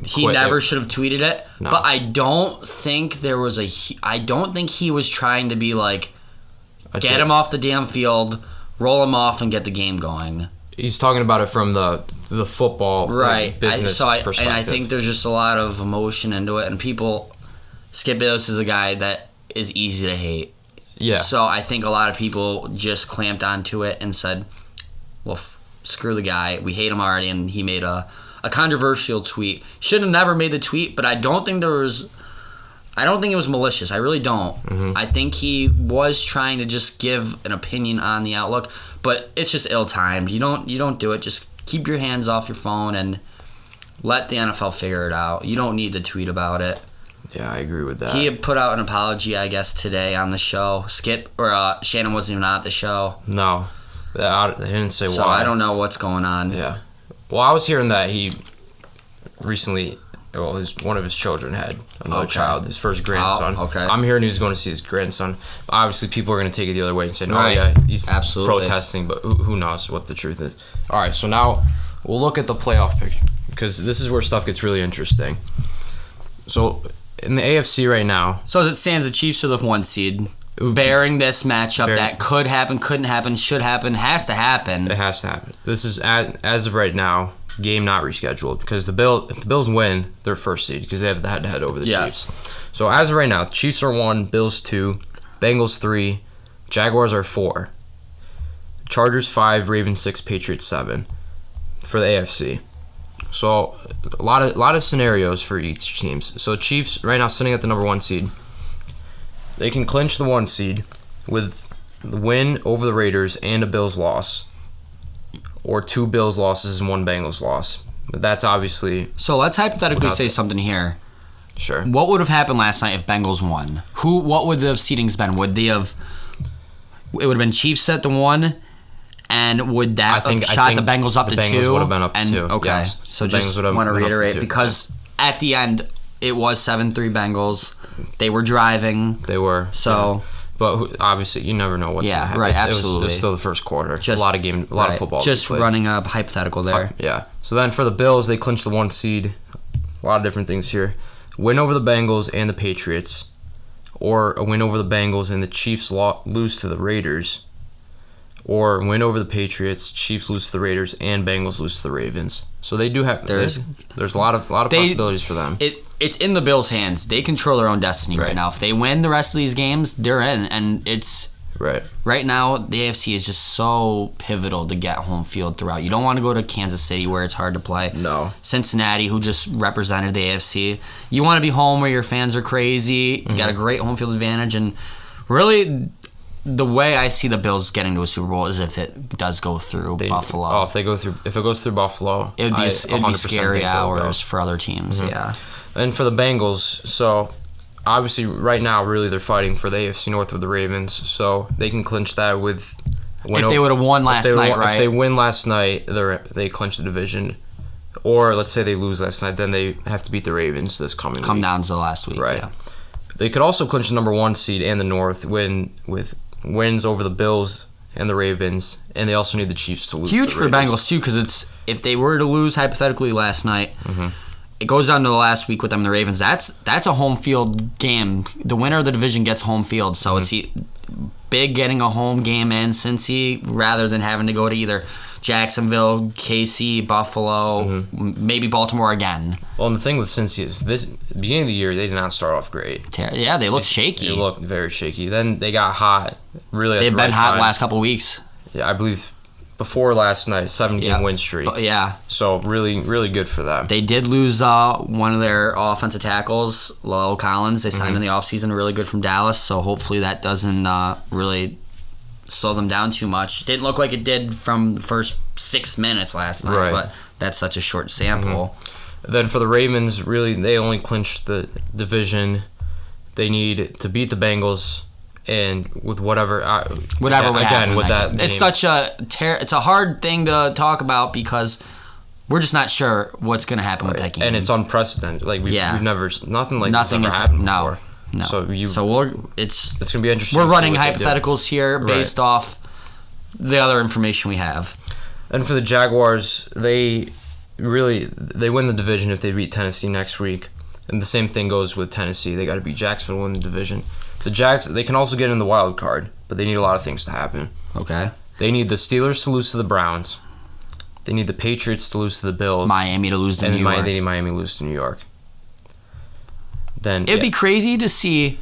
he never should have tweeted it, no. But I don't think he was trying to be like, get him off the damn field, roll him off, and get the game going. He's talking about it from the football business perspective. And I think there's just a lot of emotion into it, and Skip Bayless is a guy that is easy to hate. Yeah. So I think a lot of people just clamped onto it and said, well, screw the guy, we hate him already, and he made a controversial tweet. Should have never made the tweet, but I don't think it was malicious. I really don't. Mm-hmm. I think he was trying to just give an opinion on the outlook, but it's just ill-timed. You don't do it. Just keep your hands off your phone and let the NFL figure it out. You don't need to tweet about it. Yeah, I agree with that. He had put out an apology, I guess, today on the show. Shannon wasn't even on the show. No. They didn't say why. So I don't know what's going on. Yeah. Well, I was hearing that he recently, one of his children had another child, his first grandson. Oh, okay. I'm hearing he was going to see his grandson. Obviously, people are going to take it the other way and say, he's absolutely protesting, but who knows what the truth is. All right, so now we'll look at the playoff picture because this is where stuff gets really interesting. So in the AFC right now. So as it stands, the Chiefs are the 1 seed. Bearing this matchup that could happen, couldn't happen, should happen, has to happen. It has to happen. This is, as of right now, game not rescheduled because if the Bills win, they're 1st seed because they have the head-to-head over the Chiefs. So as of right now, the Chiefs are 1, Bills 2, Bengals 3, Jaguars are 4, Chargers 5, Ravens 6, Patriots 7 for the AFC. So a lot of scenarios for each team. So Chiefs right now sitting at the number 1 seed. They can clinch the 1 seed with the win over the Raiders and a Bills loss, or 2 Bills losses and 1 Bengals loss. But that's obviously. So let's hypothetically say something here. Sure. What would have happened last night if Bengals won? What would the seedings been? Would they have? It would have been Chiefs at the 1, and would that have shot the Bengals up to 2? The Bengals would have been up to 2. Okay. Yes. So just want to reiterate because at the end it was 7-3 Bengals. They were driving. They were. So. Yeah. But obviously, you never know what's going to happen. Right, absolutely. It was still the first quarter. A lot of football. Just running a hypothetical there. Yeah. So then for the Bills, they clinched the 1 seed. A lot of different things here. Win over the Bengals and the Patriots, or a win over the Bengals and the Chiefs lose to the Raiders, or win over the Patriots, Chiefs lose to the Raiders, and Bengals lose to the Ravens. So they do have there's a lot of possibilities for them. It's in the Bills' hands. They control their own destiny right now. If they win the rest of these games, they're in, and it's right now the AFC is just so pivotal to get home field throughout. You don't want to go to Kansas City where it's hard to play. No. Cincinnati, who just represented the AFC. You want to be home where your fans are crazy. You got a great home field advantage, and really. The way I see the Bills getting to a Super Bowl is if it does go through Buffalo. Oh, if it goes through Buffalo, it'd be scary hours for other teams. Mm-hmm. Yeah, and for the Bengals, so obviously right now, really they're fighting for the AFC North with the Ravens, so they can clinch that with. If they would have won last night, right? If they win last night, they clinch the division. Or let's say they lose last night, then they have to beat the Ravens this coming week. Come down to the last week, right? Yeah. They could also clinch the number 1 seed and the North with wins over the Bills and the Ravens, and they also need the Chiefs to lose. Huge for Bengals too, because if they were to lose hypothetically last night, it goes down to the last week with them and the Ravens. That's a home field game. The winner of the division gets home field, so it's big getting a home game in Cincy rather than having to go to either Jacksonville, KC, Buffalo, maybe Baltimore again. Well, and the thing with Cincy is this beginning of the year, they did not start off great. Yeah, they looked shaky. They looked very shaky. Then they got hot. Really, they've been hot time. The last couple weeks. Yeah, I believe before last night, 7-game win streak. Yeah. So really, really good for them. They did lose one of their offensive tackles, Lowell Collins. They signed in the offseason, really good from Dallas. So hopefully that doesn't really slow them down too much. Didn't look like it did from the first 6 minutes last night, but that's such a short sample. Then for the Ravens, really, they only clinched the division. They need to beat the Bengals. And with whatever would happen with that game. It's such it's a hard thing to talk about because we're just not sure what's going to happen with that game. And it's unprecedented. Like we've never nothing like this ever happened before. No. It's going to be interesting. We're running hypotheticals here based off the other information we have. And for the Jaguars, they win the division if they beat Tennessee next week. And the same thing goes with Tennessee. They got to beat Jacksonville to win the division. The Jags, they can also get in the wild card, but they need a lot of things to happen. Okay. They need the Steelers to lose to the Browns. They need the Patriots to lose to the Bills. Miami to lose to New York. They need Miami to lose to New York. Then it'd be crazy to see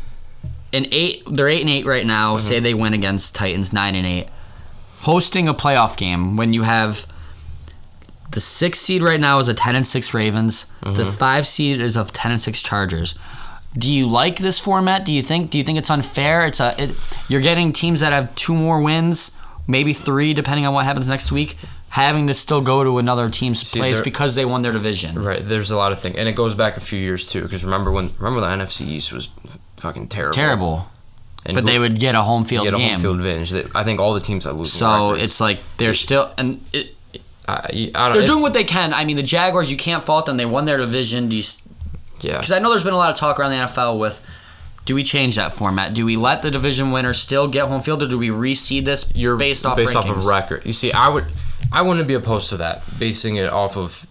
they're 8-8 right now. Say they win against Titans 9-8, hosting a playoff game when you have the 6th seed right now is a 10-6 Ravens. The 5 seed is a 10-6 Chargers. Do you like this format? Do you think it's unfair? You're getting teams that have 2 more wins, maybe 3, depending on what happens next week, having to still go to another team's place because they won their division. Right. There's a lot of things, and it goes back a few years too. Because remember the NFC East was fucking terrible. But they would get a home field game. Get a home field advantage. I think all the teams that lose. So it's like they're still and. They're doing what they can. I mean, the Jaguars, you can't fault them. They won their division. Because I know there's been a lot of talk around the NFL with, do we change that format? Do we let the division winner still get home field, or do we reseed this based off of record? You see, I wouldn't be opposed to that, basing it off of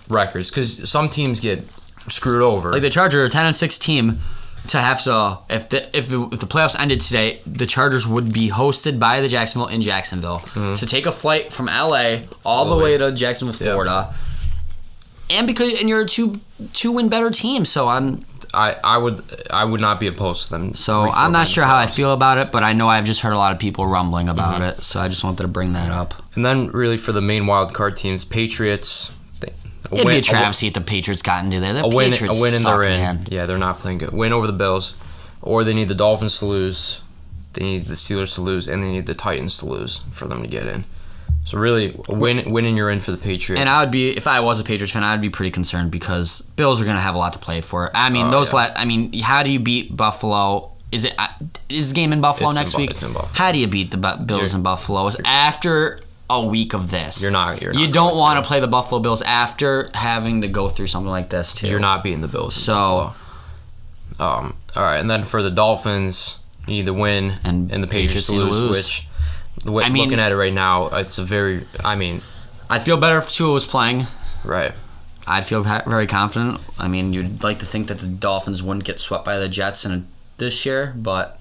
records, because some teams get screwed over. Like the Chargers, a 10-6 team, to have to if the playoffs ended today, the Chargers would be hosted by the Jacksonville in Jacksonville to take a flight from LA all the way to Jacksonville, Florida. Yep. And you're a two win better team, so I would not be opposed to them. So I'm not sure how I feel about it, but I know I've just heard a lot of people rumbling about it, so I just wanted to bring that up. And then really for the main wild card teams, Patriots. It'd be a travesty if the Patriots got into there. A win and they're in. Man. Yeah, they're not playing good. Win over the Bills, or they need the Dolphins to lose, they need the Steelers to lose, and they need the Titans to lose for them to get in. So really, a win and you're in for the Patriots. And if I was a Patriots fan, I'd be pretty concerned because Bills are going to have a lot to play for. I mean, how do you beat Buffalo? Is the game in Buffalo next week? It's in Buffalo. How do you beat the Bills in Buffalo after a week of this? You're not. You don't want to play the Buffalo Bills after having to go through something like this too. You're not beating the Bills. So, all right, and then for the Dolphins, you need the win and the Patriots to lose. Which, looking at it right now, it's I'd feel better if Tua was playing. Right. I'd feel very confident. I mean, you'd like to think that the Dolphins wouldn't get swept by the Jets this year, but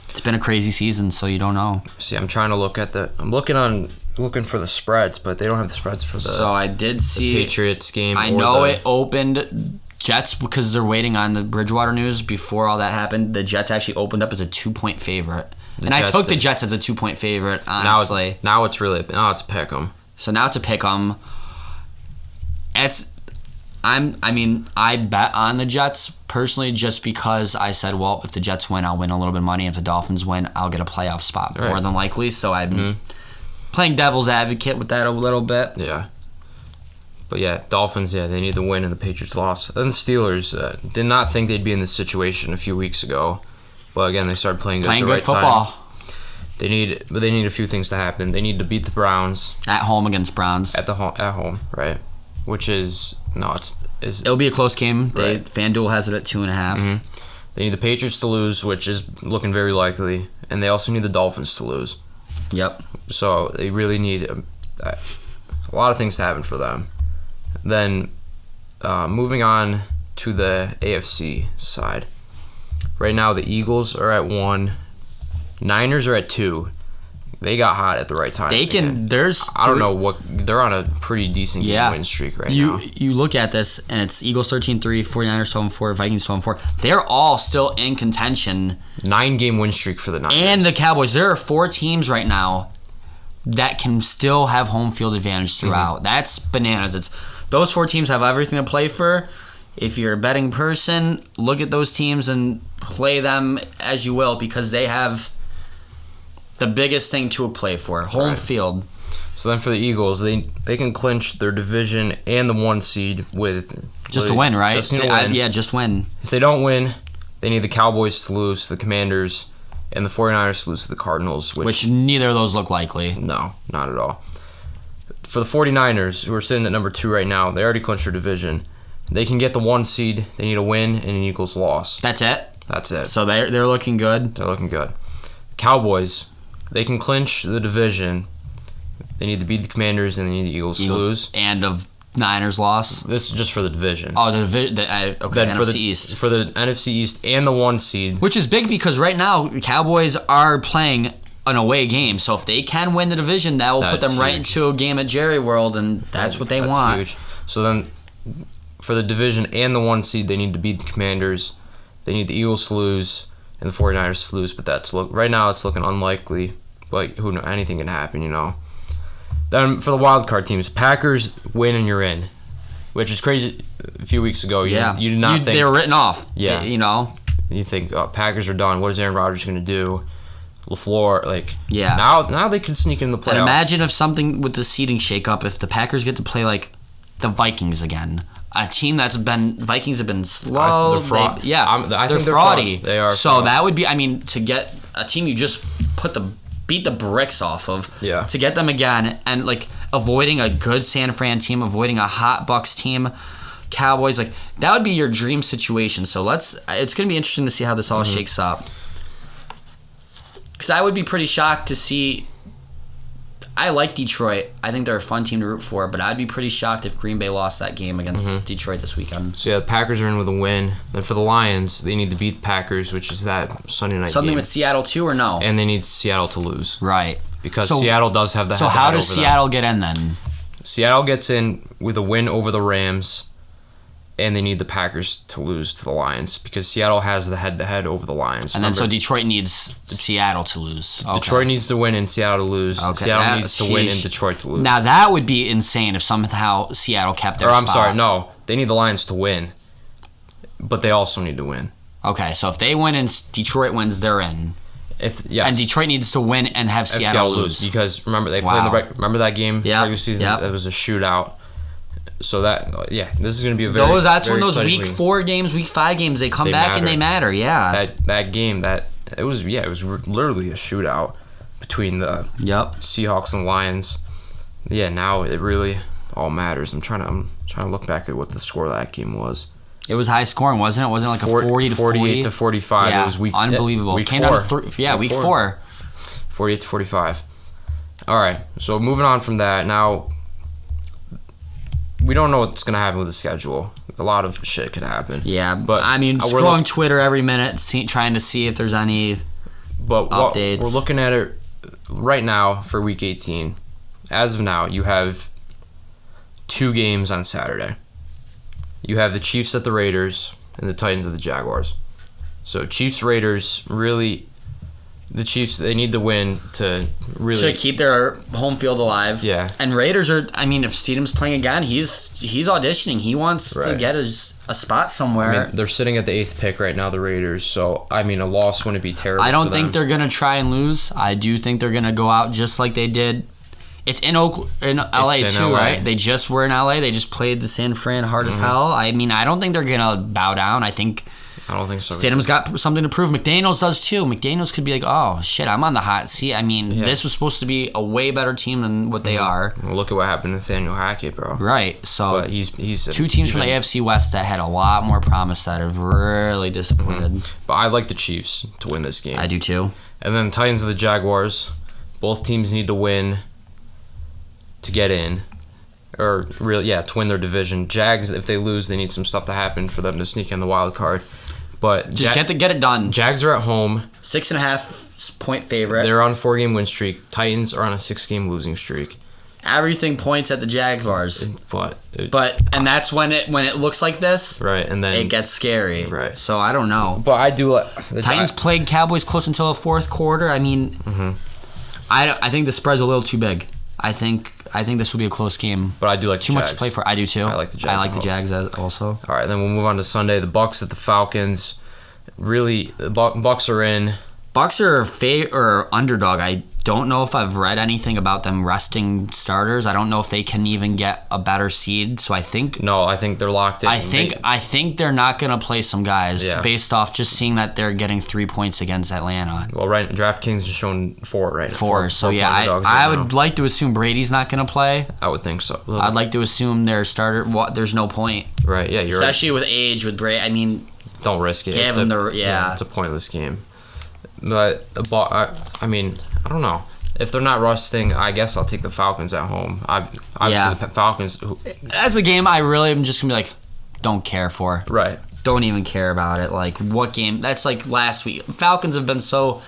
it's been a crazy season, so you don't know. See, I'm trying to look at I'm looking for the spreads, but they don't have the spreads for the. So I did see the Patriots game. I know it opened Jets because they're waiting on the Bridgewater news. Before all that happened, the Jets actually opened up as a 2-point favorite. I took the Jets as a 2-point favorite, honestly. Now it's pick 'em. So now it's a pick 'em. I bet on the Jets personally just because I said, well, if the Jets win, I'll win a little bit of money. If the Dolphins win, I'll get a playoff spot more than likely. So I'm playing devil's advocate with that a little bit. Yeah. But yeah, Dolphins, they need the win and the Patriots lost. And the Steelers did not think they'd be in this situation a few weeks ago. But again, they started playing good football. Time. They need a few things to happen. They need to beat the Browns at home against Browns. At home, right? Which it'll be a close game. Right. FanDuel has it at 2.5. They need the Patriots to lose, which is looking very likely, and they also need the Dolphins to lose. Yep. So they really need a lot of things to happen for them. Then moving on to the AFC side. Right now, the Eagles are at 1. Niners are at 2. they got hot at the right time. They can. There's. I don't know what they're on a pretty decent game win streak right now. You look at this and it's Eagles 13-3, 49ers 12-4, Vikings 12-4. They're all still in contention. 9-game win streak for the Niners and the Cowboys. There are 4 teams right now that can still have home field advantage throughout. That's bananas. It's those 4 teams have everything to play for. If you're a betting person, look at those teams and play them as you will because they have the biggest thing to play for, home field. So then for the Eagles, they can clinch their division and the 1 seed with just a win, right? Just need to win. Just win. If they don't win, they need the Cowboys to lose to the Commanders and the 49ers to lose to the Cardinals. Which neither of those look likely. No, not at all. For the 49ers, who are sitting at number 2 right now, they already clinched their division. They can get the 1 seed. They need a win and an Eagles loss. That's it? That's it. So they're looking good? They're looking good. Cowboys, they can clinch the division. They need to beat the Commanders and they need the Eagles to lose. And of Niners loss? This is just for the division. Oh, the division. Okay, then NFC East. For the NFC East and the 1 seed. Which is big because right now, Cowboys are playing an away game. So if they can win the division, that will put them right into a game at Jerry World, and that's what they want. Huge. So then, for the division and the 1 seed, they need to beat the Commanders. They need the Eagles to lose and the 49ers to lose, but right now it's looking unlikely. But who knows? Anything can happen, you know. Then for the wild card teams, Packers win and you're in, which is crazy. A few weeks ago, you did not think they were written off. Yeah, you know. You think Packers are done. What is Aaron Rodgers going to do? LaFleur, yeah. Now they could sneak in the playoffs. And imagine if something with the seeding shake-up, if the Packers get to play like the Vikings again. A team Vikings have been slow. They're fraud. I think they're fraudy. Frauds. They are. So frauds. that would be, to get a team you just beat the bricks off of. Yeah. To get them again and avoiding a good San Fran team, avoiding a hot Bucks team, Cowboys, that would be your dream situation. So it's going to be interesting to see how this all shakes up. Because I would be pretty shocked to see. I like Detroit. I think they're a fun team to root for, but I'd be pretty shocked if Green Bay lost that game against Detroit this weekend. So the Packers are in with a win. Then for the Lions, they need to beat the Packers, which is that Sunday night Something game. with Seattle too, or no? And they need Seattle to lose. Right. Because Seattle does have the head-to-head. So how does Seattle get in then? Seattle gets in with a win over the Rams, and they need the Packers to lose to the Lions because Seattle has the head-to-head over the Lions. And then so Detroit needs Seattle to lose. Okay. Detroit needs to win and Seattle to lose. Okay. Seattle needs to win and Detroit to lose. Now that would be insane if somehow Seattle kept their spot. I'm sorry, no. They need the Lions to win, but they also need to win. Okay, so if they win and Detroit wins, they're in. Yes. And Detroit needs to win and have Seattle lose. Because remember, they played remember that game? Yeah. Regular season? Yep. It was a shootout. So this is going to be a very that's very when those week 4 games, week 5 games, they come back and they matter. Yeah. That game, it was literally a shootout between the Seahawks and Lions. Yeah, now it really all matters. I'm trying to look back at what the score of that game was. It was high scoring, wasn't it? Wasn't it like a 40 to 40? 48 to 45. Yeah, it was unbelievable. Week Came 4. Down to week 4. 48 to 45. All right, so moving on from that, now we don't know what's going to happen with the schedule. A lot of shit could happen. Yeah, but scrolling Twitter every minute, trying to see if there's any updates. We're looking at it right now for Week 18. As of now, you have 2 games on Saturday. You have the Chiefs at the Raiders and the Titans at the Jaguars. So Chiefs-Raiders, really, the Chiefs, they need to win to really... To keep their home field alive. Yeah. And Raiders are, if Steedham's playing again, he's auditioning. He wants to get a spot somewhere. They're sitting at the 8th pick right now, the Raiders, so, a loss wouldn't be terrible. I don't think they're going to try and lose. I do think they're going to go out just like they did. It's in LA too, right? They just were in LA. They just played the San Fran hard as hell. I don't think they're going to bow down. I don't think so. Stidham's got something to prove. McDaniels does too. McDaniels could be like, oh, shit, I'm on the hot seat. This was supposed to be a way better team than what they are. Well, look at what happened to Nathaniel Hackett, bro. Right. So but he's 2 teams from the AFC West that had a lot more promise that have really disappointed. But I like the Chiefs to win this game. I do too. And then Titans and the Jaguars. Both teams need to win to get in. Or really, to win their division. Jags, if they lose, they need some stuff to happen for them to sneak in the wild card. But just get it done. Jags are at home. 6.5 point favorite. They're on a 4-game win streak. Titans are on a 6-game losing streak. Everything points at the Jaguars. But that's when it looks like this. Right, and then it gets scary. Right. So I don't know. But I do like the Titans played Cowboys close until the fourth quarter. I mean, I think the spread's a little too big. I think this will be a close game. But I do like too the much to play for. I do too. I like the Jags. I like the Jags also. All right, then we'll move on to Sunday. The Bucs at the Falcons. Really, the Bucs are in. Bucs are underdog. I don't know if I've read anything about them resting starters. I don't know if they can even get a better seed. So I think they're locked in. I think they're not going to play some guys based off just seeing that they're getting 3 points against Atlanta. Well, right, DraftKings is showing 4 right now. 4. So yeah, I would like to assume Brady's not going to play. I would think so. I'd like to assume their starter. There's no point. Right. Yeah. You're especially with age with Brady. I mean, don't risk it. It's a pointless game. But I mean, I don't know. If they're not rusting, I guess I'll take the Falcons at home. Obviously, the Falcons. That's a game I really am just gonna be like, don't care for. Right. Don't even care about it. Like, what game? That's like last week. Falcons have been so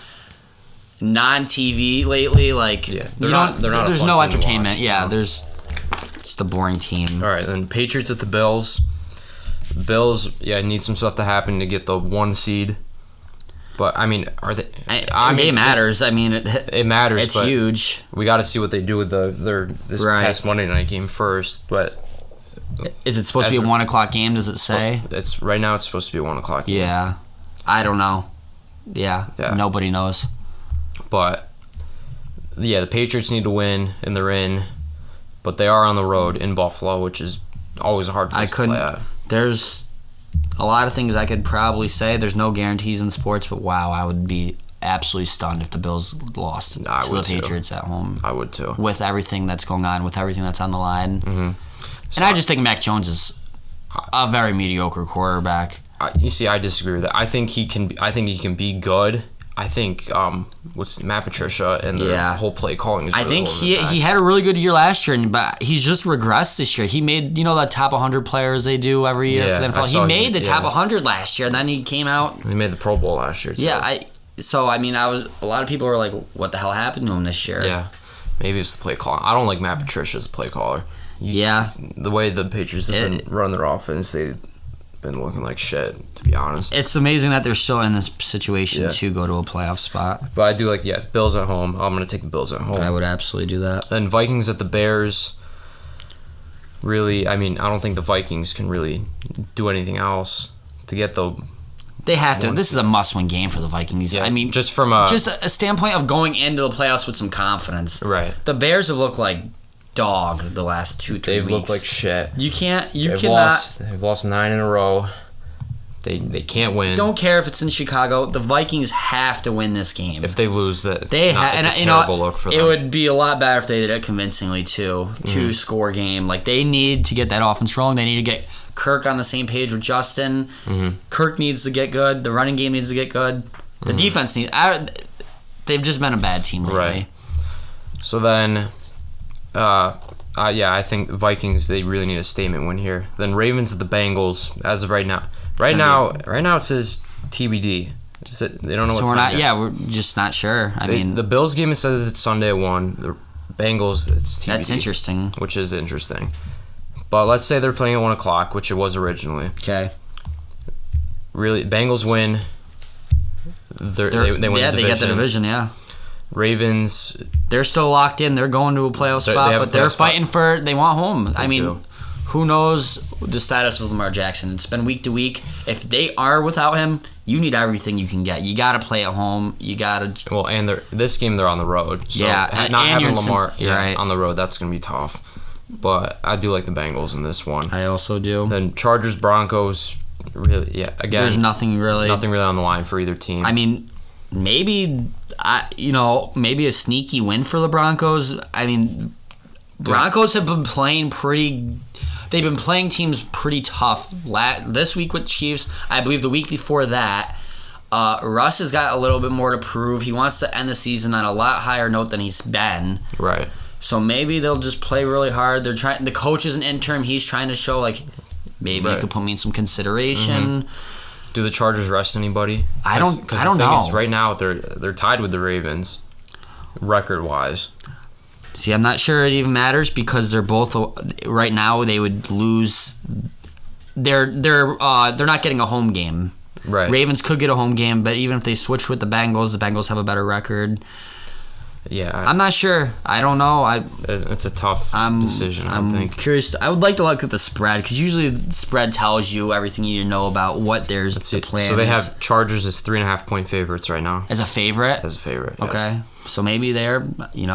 non-TV lately. Like, they're not. There's no entertainment. There's just a boring team. All right, then Patriots at the Bills. Bills, need some stuff to happen to get the 1 seed. But I mean, are they? It matters. I mean, it matters. It's huge. We got to see what they do with this past Monday night game first. But is it supposed to be a 1:00 game? Does it say? It's right now. It's supposed to be a 1:00 game. Yeah, I don't know. Yeah, nobody knows. But the Patriots need to win, and they're in. But they are on the road in Buffalo, which is always a hard place to play at. There's a lot of things I could probably say. There's no guarantees in sports, but wow, I would be absolutely stunned if the Bills lost to the Patriots at home. I would too. With everything that's going on, with everything that's on the line. Mm-hmm. And I just think Mac Jones is a very mediocre quarterback. You see, I disagree with that. I think he can be good. I think with Matt Patricia and the whole play calling is really I think he had a really good year last year, but he's just regressed this year. He made the top 100 players they do every year for the NFL. He made the top 100 last year, and then he came out. He made the Pro Bowl last year too. Yeah, a lot of people were like, what the hell happened to him this year? Yeah, maybe it's the play caller. I don't like Matt Patricia as a play caller. The way the Patriots have been running their offense, they've been looking like shit, to be honest. It's amazing that they're still in this situation to go to a playoff spot. But I do like, Bills at home. I'm going to take the Bills at home. I would absolutely do that. Then Vikings at the Bears. Really, I mean, I don't think the Vikings can really do anything else to get the... They have to. This is a must-win game for the Vikings. Yeah, I mean, just from a standpoint of going into the playoffs with some confidence. Right. The Bears have looked like dog the last 2-3 weeks. They've looked like shit. They've lost 9 in a row. They can't win. Don't care if it's in Chicago. The Vikings have to win this game. If they lose, it's a terrible look for them. It would be a lot better if they did it convincingly too. 2-score game. Like, they need to get that offense rolling. They need to get Kirk on the same page with Justin. Mm-hmm. Kirk needs to get good. The running game needs to get good. The defense needs. They've just been a bad team lately. Right. So then, I think the Vikings, they really need a statement win here. Then Ravens at the Bengals. As of right now, right now it says TBD. They don't know. So what time yet. we're just not sure. I mean, the Bills game, it says it's Sunday at 1. The Bengals, it's TBD. That's interesting. Which is interesting. But let's say they're playing at 1:00, which it was originally. Okay. Really, Bengals win. They win the division. They get the division. Yeah. Ravens, they're still locked in. They're going to a playoff spot, but they're fighting for. They want home. I mean, who knows the status of Lamar Jackson? It's been week to week. If they are without him, you need everything you can get. You got to play at home. You got to. Well, and this game they're on the road. So not having Lamar on the road, that's going to be tough. But I do like the Bengals in this one. I also do. Then Chargers, Broncos, really, again. There's nothing really on the line for either team. I mean, maybe a sneaky win for the Broncos. I mean, Broncos have been playing they've been playing teams pretty tough. This week with Chiefs, I believe the week before that, Russ has got a little bit more to prove. He wants to end the season on a lot higher note than he's been. Right. So maybe they'll just play really hard. The coach is an interim. He's trying to show, like, maybe you could put me in some consideration. Mm-hmm. Do the Chargers rest anybody? I don't know. Right now they're tied with the Ravens, record wise. See, I'm not sure it even matters because they're both right now. They would lose. They're not getting a home game. Right. Ravens could get a home game, but even if they switch with the Bengals have a better record. Yeah, I'm not sure. I don't know. It's a tough decision. I'm think. Curious. I would like to look at the spread because usually the spread tells you everything you need to know about what there's the plan. So they have Chargers as 3.5-point favorites right now. As a favorite. Yes. Okay. So maybe they're in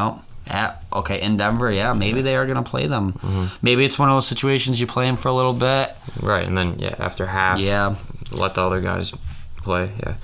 Denver. Yeah, maybe they are going to play them. Mm-hmm. Maybe it's one of those situations you play them for a little bit. Right, and then after half. Yeah. Let the other guys play. Yeah.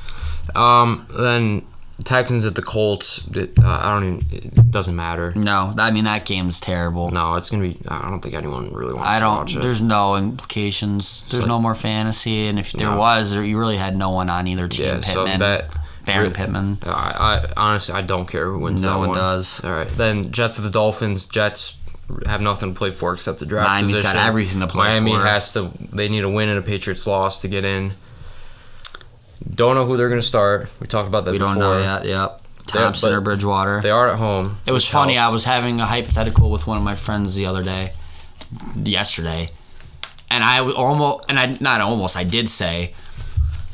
Then Texans at the Colts. It doesn't matter. No, I mean that game's terrible. No, it's gonna be. I don't think anyone really wants to watch it. There's no implications. There's no more fantasy, and if there was, you really had no one on either team. Yeah, Pittman, Baron Pittman. I honestly I don't care who wins that one. No one does. All right, then Jets at the Dolphins. Jets have nothing to play for except the draft Miami's position. got everything to play Miami for. They need a win and a Patriots loss to get in. Don't know who they're going to start. We talked about that before. We don't know yet. Yep. Thompson or Bridgewater. They are at home. It was funny. I was having a hypothetical with one of my friends yesterday, and I did say,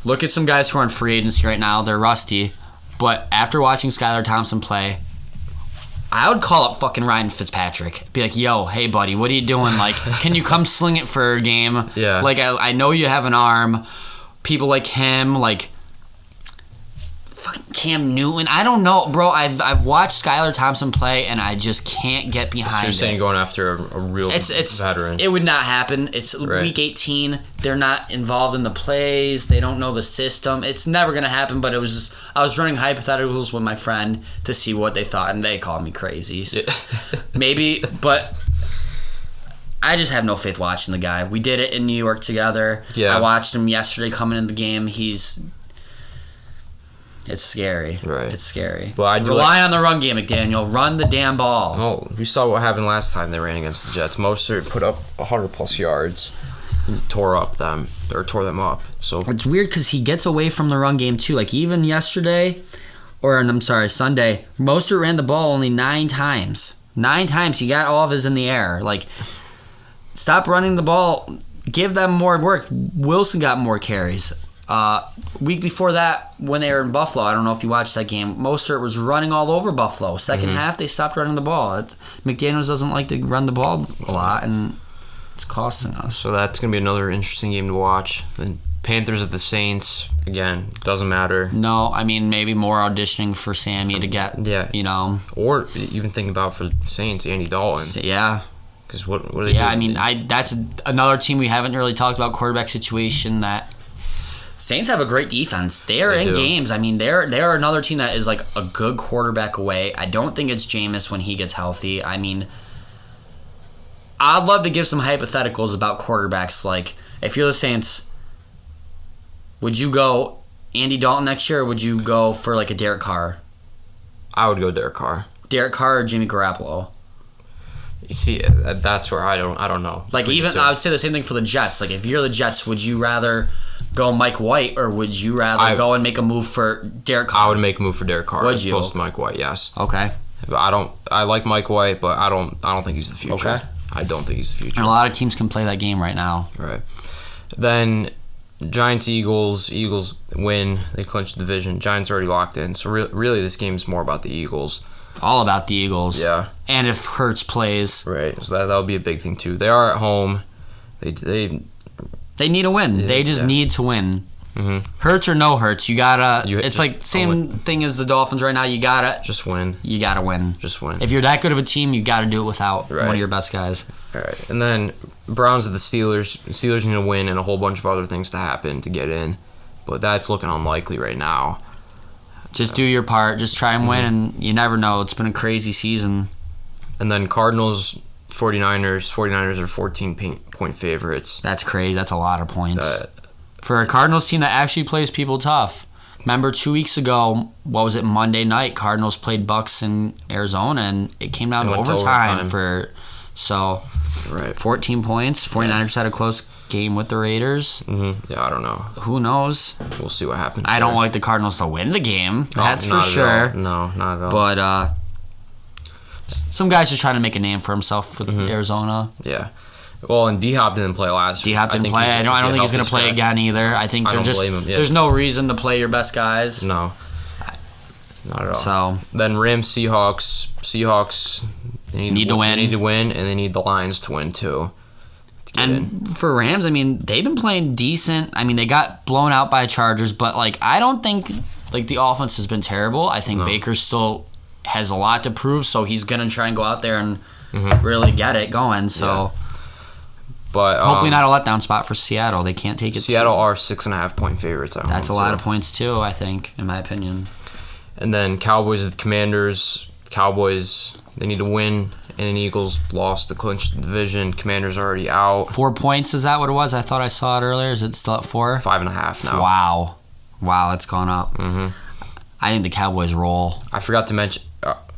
look at some guys who are on free agency right now. They're rusty, but after watching Skylar Thompson play, I would call up fucking Ryan Fitzpatrick. Be like, yo, hey buddy, what are you doing? Like, can you come sling it for a game? Yeah. Like, I know you have an arm. People like him, like fucking Cam Newton. I don't know, bro. I've watched Skylar Thompson play, and I just can't get behind it. So you're saying going after a real veteran? It would not happen. It's week 18. They're not involved in the plays. They don't know the system. It's never going to happen, but I was running hypotheticals with my friend to see what they thought, and they called me crazy. So maybe, but I just have no faith watching the guy. We did it in New York together. Yeah. I watched him yesterday coming in the game. It's scary. Right. It's scary. Well, Rely on the run game, McDaniel. Run the damn ball. Oh, we saw what happened last time they ran against the Jets. Mostert put up 100-plus yards, tore them up. So it's weird because he gets away from the run game too. Like even Sunday, Mostert ran the ball only 9 times. 9 times he got all of his in the air. Like, stop running the ball. Give them more work. Wilson got more carries. Week before that, when they were in Buffalo, I don't know if you watched that game, Mostert was running all over Buffalo. Second half, they stopped running the ball. McDaniels doesn't like to run the ball a lot, and it's costing us. So that's going to be another interesting game to watch. The Panthers at the Saints, again, doesn't matter. No, I mean, maybe more auditioning for Sammy to get, Or even thinking about for the Saints, Andy Dalton. Yeah. Because what are they doing? Yeah, I mean, that's another team we haven't really talked about, quarterback situation. That Saints have a great defense. They are in games. I mean, they're another team that is like a good quarterback away. I don't think it's Jameis when he gets healthy. I mean, I'd love to give some hypotheticals about quarterbacks. Like, if you're the Saints, would you go Andy Dalton next year, or would you go for like a Derek Carr? I would go Derek Carr. Derek Carr or Jimmy Garoppolo? You see, that's where I don't know. Like, even I would say the same thing for the Jets. Like, if you're the Jets, would you rather go Mike White, or would you rather go and make a move for Derek Carr? I would make a move for Derek Carr as opposed to Mike White. Yes. Okay. But I like Mike White, but I don't think he's the future. Okay. I don't think he's the future. And a lot of teams can play that game right now. Right. Then Giants Eagles win. They clinch the division. Giants already locked in. So really, this game is more about the Eagles. All about the Eagles. Yeah. And if Hurts plays. Right. So that would be a big thing too. They are at home. They need a win. They just need to win. Mm-hmm. Hurts or no Hurts, you gotta. It's like same thing as the Dolphins right now. You gotta just win. You gotta win. Just win. If you're that good of a team, you gotta do it without one of your best guys. All right. And then Browns at the Steelers. Steelers need to win, and a whole bunch of other things to happen to get in, but that's looking unlikely right now. Just do your part. Just try and win, and you never know. It's been a crazy season. And then Cardinals, 49ers. 49ers are 14-point favorites. That's crazy. That's a lot of points. For a Cardinals team that actually plays people tough. Remember 2 weeks ago, what was it, Monday night, Cardinals played Bucks in Arizona, and it came down to overtime. So Right. 14 points. 49ers had a close game with the Raiders. Mm-hmm. Yeah, I don't know. Who knows? We'll see what happens. I don't like the Cardinals to win the game. That's for not sure. at all. No, not at all. But some guy's just trying to make a name for himself with Arizona. Yeah. Well, and D-Hop didn't play last week. D-Hop didn't play. I don't think he's going to play again either. I think they're just. There's no reason to play your best guys. No. Not at all. So then Rams, Seahawks. Seahawks. They need to win. They need to win, and they need the Lions to win too. And for Rams, I mean, they've been playing decent. I mean, they got blown out by Chargers, but like I don't think like the offense has been terrible. I think Baker still has a lot to prove, so he's gonna try and go out there and really get it going. So. Yeah. But hopefully not a letdown spot for Seattle. They can't take it. Seattle are 6.5-point favorites at home. That's a lot of points too, I think, in my opinion. And then Cowboys with the Commanders. Cowboys, they need to win, and Eagles lost to clinch the division. Commanders are already out. 4 points, is that what it was? I thought I saw it earlier. Is it still at 4? 5.5 now. Wow, it's gone up. Mm-hmm. I think the Cowboys roll. I forgot to mention.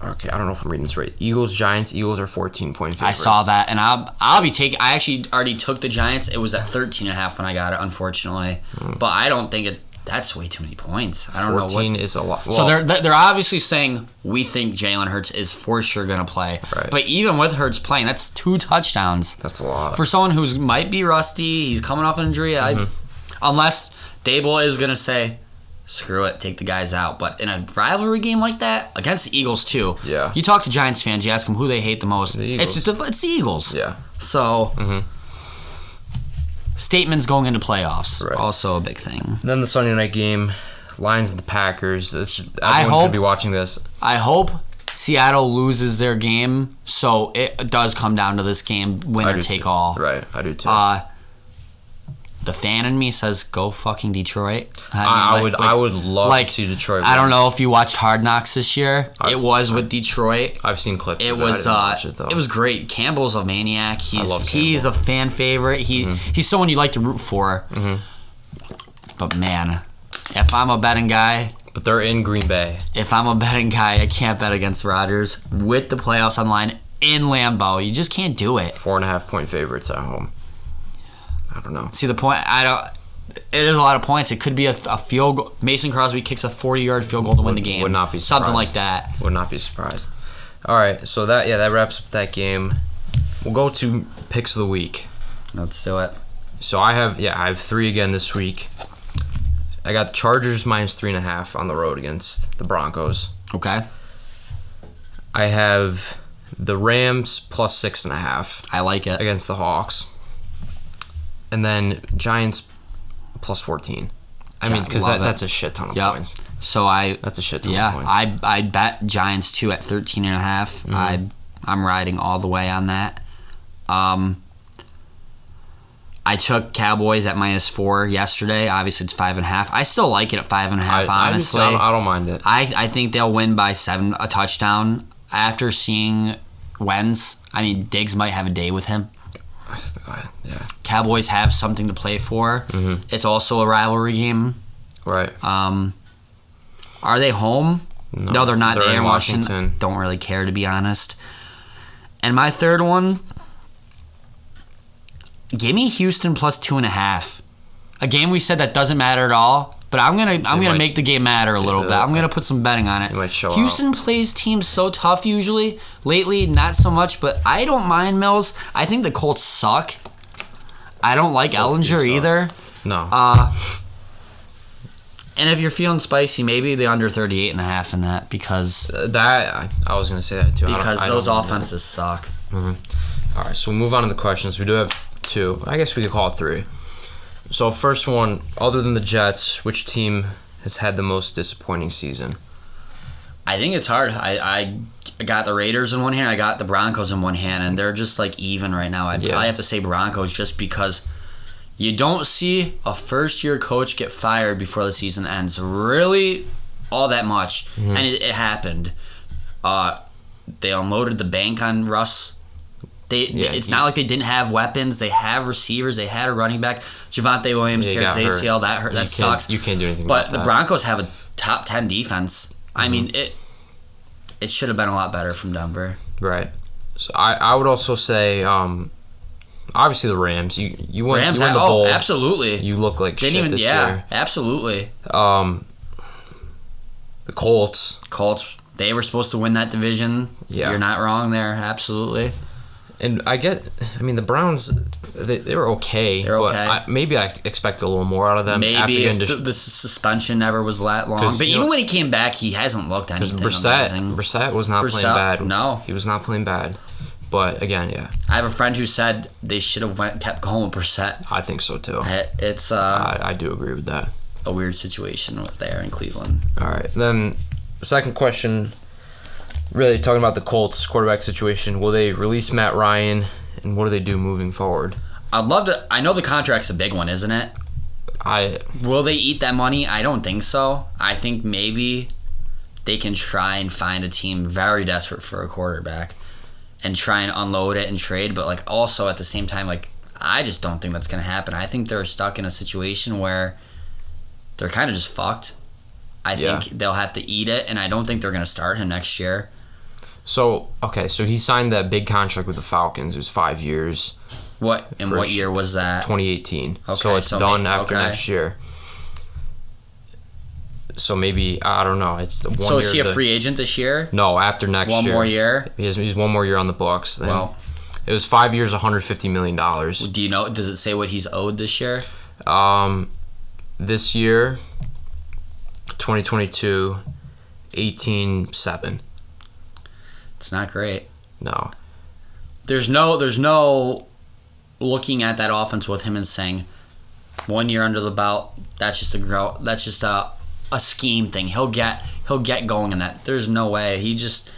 Okay, I don't know if I'm reading this right. Eagles, Giants. Eagles are 14-point favorites. I saw that, and I'll be taking. I actually already took the Giants. It was at 13.5 when I got it, unfortunately. But I don't think that's way too many points. I don't know. 14 is a lot. Well, so they're obviously saying we think Jalen Hurts is for sure going to play. Right. But even with Hurts playing, that's 2 touchdowns. That's a lot for someone who might be rusty. He's coming off an injury. Unless Dable is going to say, screw it, take the guys out. But in a rivalry game like that, against the Eagles too, you talk to Giants fans, you ask them who they hate the most. It's the Eagles. Yeah. So, statements going into playoffs, also a big thing. Then the Sunday night game, Lions and the Packers. Everyone's going to be watching this. I hope Seattle loses their game, so it does come down to this game, winner take all. Right, I do too. The fan in me says, "Go fucking Detroit." I would love to see Detroit win. I don't know if you watched Hard Knocks this year. It was with Detroit. I've seen clips. It was it was great. Campbell's a maniac. He's a fan favorite. He's someone you like to root for. But man, if I'm a betting guy, but they're in Green Bay. If I'm a betting guy, I can't bet against Rodgers with the playoffs on line in Lambeau. You just can't do it. 4.5-point favorites at home. I don't know. See the point? It is a lot of points. It could be a field goal. Mason Crosby kicks a 40-yard field goal to win the game. Would not be surprised. Something like that. Would not be surprised. All right, so that wraps up that game. We'll go to picks of the week. Let's do it. So I have 3 again this week. I got the Chargers minus 3.5 on the road against the Broncos. Okay. I have the Rams plus 6.5. I like it. Against the Hawks. And then Giants plus 14. I mean, because that's a shit ton of points. So that's a shit ton of points. I bet Giants too at 13.5. I'm riding all the way on that. I took Cowboys at -4 yesterday. Obviously, it's 5.5. I still like it at 5.5. Honestly, I don't mind it. I think they'll win by 7, a touchdown. After seeing Wentz, I mean, Diggs might have a day with him. Yeah. Cowboys have something to play for. It's also a rivalry game. Right. Are they home? No, they're not. They're in Washington. Don't really care, to be honest. And my third one, give me Houston plus 2.5. A game we said that doesn't matter at all. But I'm gonna make the game matter a little bit. I'm gonna put some betting on it. Houston plays teams so tough usually. Lately, not so much. But I don't mind Mills. I think the Colts suck. I don't like Ellinger either. No. And if you're feeling spicy, maybe the under 38.5 in that because I was gonna say that too. Because those offenses suck. All right, so we'll move on to the questions. We do have 2. I guess we could call it 3. So first one, other than the Jets, which team has had the most disappointing season? I think it's hard. I got the Raiders in one hand, I got the Broncos in one hand, and they're just like even right now. I'd probably have to say Broncos just because you don't see a first-year coach get fired before the season ends really all that much. And it happened. They unloaded the bank on Russ. It's not like they didn't have weapons. They have receivers. They had a running back. Javonte Williams tears his ACL. That hurt. That sucks. You can't do anything but about that. But the Broncos have a top 10 defense. I mean, it should have been a lot better from Denver. Right. So I would also say Obviously, the Rams. You win the Rams, bowl. Absolutely. You look like shit this year. Absolutely. The Colts. They were supposed to win that division. Yeah. You're not wrong there. Absolutely. And the Browns, they were okay. They're okay. But maybe I expect a little more out of them. Maybe if the suspension never was that long. But even when he came back, he hasn't looked anything amazing. Brissett was not playing bad. No. He was not playing bad. But again, yeah. I have a friend who said they should have kept going with Brissett. I think so too. It's I do agree with that. A weird situation there in Cleveland. All right. Then the second question, really talking about the Colts quarterback situation. Will they release Matt Ryan, and what do they do moving forward? I'd love to. I know the contract's a big one, isn't it? Will they eat that money? I don't think so. I think maybe they can try and find a team very desperate for a quarterback and try and unload it and trade. But also at the same time, I just don't think that's going to happen. I think they're stuck in a situation where they're kind of just fucked. I think they'll have to eat it, and I don't think they're going to start him next year. So he signed that big contract with the Falcons. It was 5 years. What year was that? 2018. Okay, so it's done after next year. So maybe, I don't know. It's 1 year. So is he a free agent this year? No, after next year. One more year? He's 1 more year on the books. Well, it was 5 years, $150 million. Do you know? Does it say what he's owed this year? This year, 2022, 18.7. It's not great. No. There's no looking at that offense with him and saying 1 year under the belt, that's just a scheme thing. He'll get going in that. There's no way. He's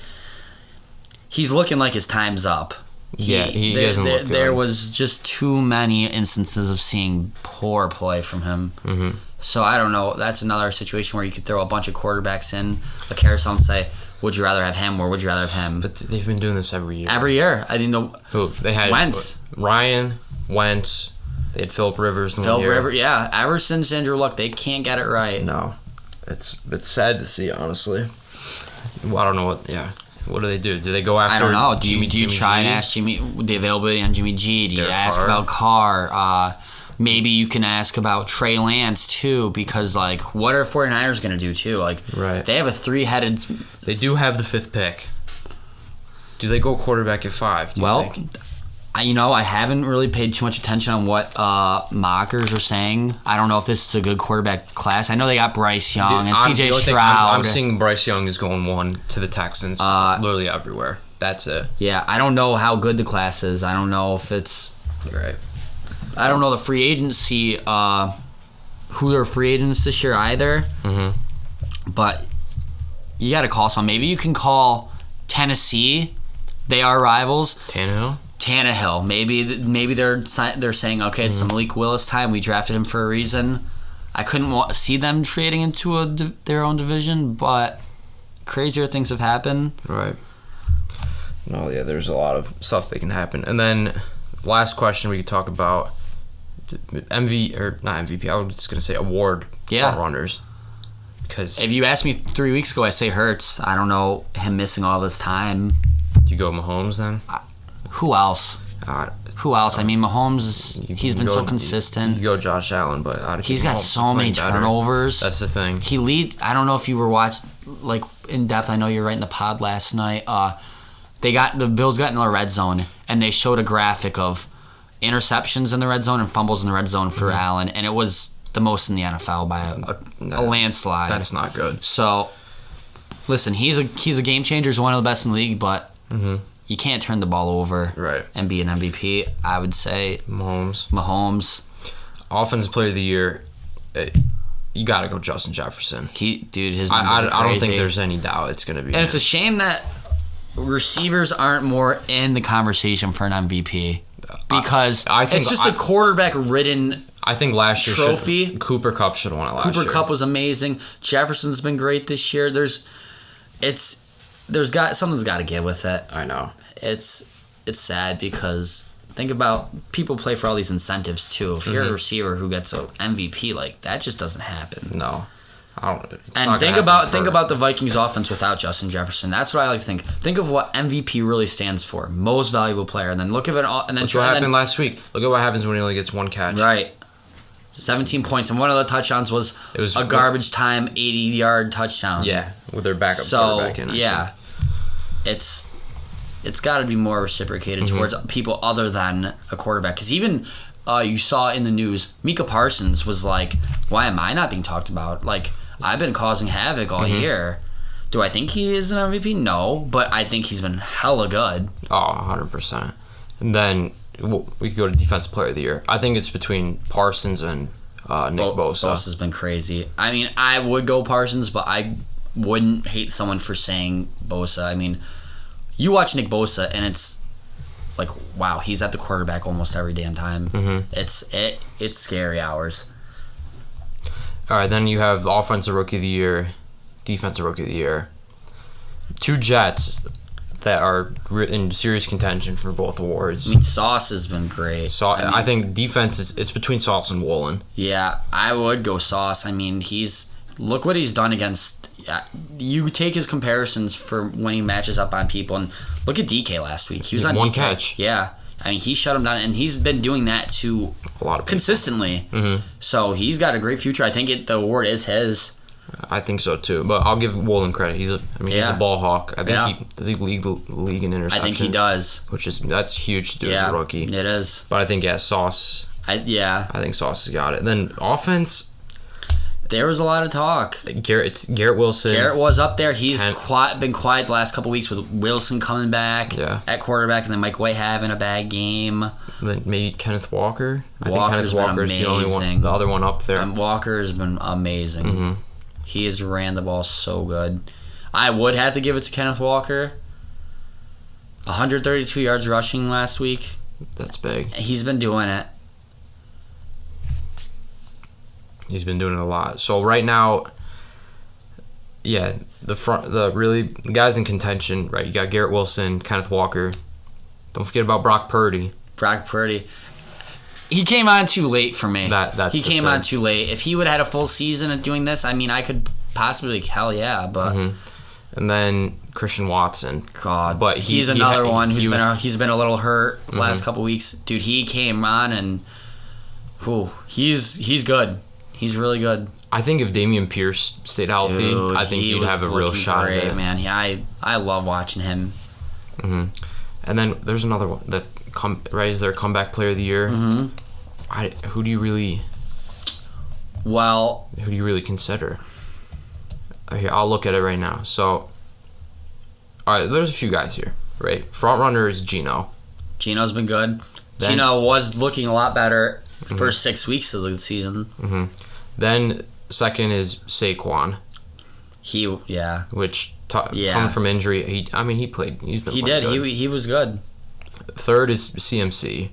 looking like his time's up. He doesn't look good. There was just too many instances of seeing poor play from him. Mm-hmm. So I don't know. That's another situation where you could throw a bunch of quarterbacks in a carousel and say, would you rather have him or would you rather have him? But they've been doing this every year. Every year. I mean, they had Wentz. Ryan, Wentz. They had Phillip Rivers. Rivers, yeah. Ever since Andrew Luck, they can't get it right. No, it's sad to see, honestly. Well, I don't know what. Yeah, what do they do? Do they go after? I don't know. Do Jimmy you try and ask Jimmy the availability on Jimmy G? Do you ask about Carr? Maybe you can ask about Trey Lance too, because what are 49ers going to do too? Right. They have a three-headed. They do have the 5th pick. Do they go quarterback at 5? I haven't really paid too much attention on what mockers are saying. I don't know if this is a good quarterback class. I know they got Bryce Young and C.J. Stroud. I'm seeing Bryce Young is going 1 to the Texans, literally everywhere. That's it. Yeah, I don't know how good the class is. I don't know if it's... Right. I don't know the free agency, who are free agents this year either. Mm-hmm. But you got to call some. Maybe you can call Tennessee. They are rivals. Tannehill. Maybe they're saying, okay, it's the Malik Willis time. We drafted him for a reason. I couldn't see them trading into their own division, but crazier things have happened. Right. No, yeah, there's a lot of stuff that can happen. And then last question we could talk about not MVP. I was just gonna say award front runners. Because if you asked me 3 weeks ago, I say Hurts. I don't know him missing all this time. Do you go Mahomes then? Who else? Who else? I mean, Mahomes, he's been so consistent. You go Josh Allen, but he's got so many turnovers. That's the thing. I don't know if you were watching in depth. I know you were right in the pod last night. The Bills got in the red zone, and they showed a graphic of interceptions in the red zone and fumbles in the red zone for Allen, and it was the most in the NFL by a landslide. That's not good. So, listen, he's a game changer. He's one of the best in the league, but you can't turn the ball over and be an MVP. I would say Mahomes. Offensive Player of the Year, you got to go Justin Jefferson. His I don't think there's any doubt it's going to be. And it's a shame that receivers aren't more in the conversation for an MVP because I think it's just a quarterback-ridden. I think last year trophy. Cooper Kupp should have won it last year. Cooper Kupp was amazing. Jefferson's been great this year. Something's got to give with it. I know. It's sad because think about people play for all these incentives too. If you're a receiver who gets an MVP, that just doesn't happen. No. I don't know. And think about the Vikings offense without Justin Jefferson. That's what I like to think. Think of what MVP really stands for: most valuable player. And then look at it all. And then look what happened last week. Look at what happens when he only gets one catch. Right. 17 points, and one of the touchdowns was a garbage time 80-yard touchdown. Yeah, with their backup quarterback in. Yeah, it's got to be more reciprocated towards people other than a quarterback. Because even you saw in the news, Micah Parsons was like, "Why am I not being talked about? Like, I've been causing havoc all year." Do I think he is an MVP? No, but I think he's been hella good. Oh, 100%. And then we could go to Defensive Player of the Year. I think it's between Parsons and Nick Bosa. Bosa's been crazy. I mean, I would go Parsons, but I wouldn't hate someone for saying Bosa. I mean, you watch Nick Bosa, and it's like, wow, he's at the quarterback almost every damn time. It's scary hours. All right, then you have Offensive Rookie of the Year, Defensive Rookie of the Year. Two Jets that are in serious contention for both awards. I mean, Sauce has been great. I think defense it's between Sauce and Woolen. Yeah, I would go Sauce. I mean, look what he's done against. You take his comparisons for when he matches up on people, and look at DK last week. He was on one DK. catch. Yeah, I mean, he shut him down, and he's been doing that to a lot of people. Consistently. So he's got a great future. I think the award is his. I think so too, but I'll give Woolen credit. He's a ball hawk. I think does he lead the league in interceptions? I think he does, that's huge to do as a rookie. It is. But I think Sauce. I think Sauce has got it. Then offense, there was a lot of talk. Garrett Wilson. Garrett was up there. He's been quiet the last couple weeks with Wilson coming back at quarterback, and then Mike White having a bad game. And then maybe Kenneth Walker. I think Kenneth Walker's the only one, the other one up there. Walker has been amazing. He has ran the ball so good. I would have to give it to Kenneth Walker. 132 yards rushing last week. That's big. He's been doing it. He's been doing it a lot. So right now, the guys in contention, right? You got Garrett Wilson, Kenneth Walker. Don't forget about Brock Purdy. He came on too late for me. He came on too late. If he would have had a full season of doing this, I mean, I could possibly, hell yeah, but... And then Christian Watson. God, but he's another one he's been a little hurt the last couple weeks. Dude, he came on and... he's good. He's really good. I think if Dameon Pierce stayed healthy, I think he would have a real shot at it. Man, I love watching him. And then there's another one that is their comeback player of the year. Who do you really consider? Here, I'll look at it right now. So, all right, there's a few guys here, right? Front runner is Geno. Geno's been good. Geno was looking a lot better first 6 weeks of the season. Then second is Saquon. Coming from injury, he played. He did. Good. He was good. Third is CMC.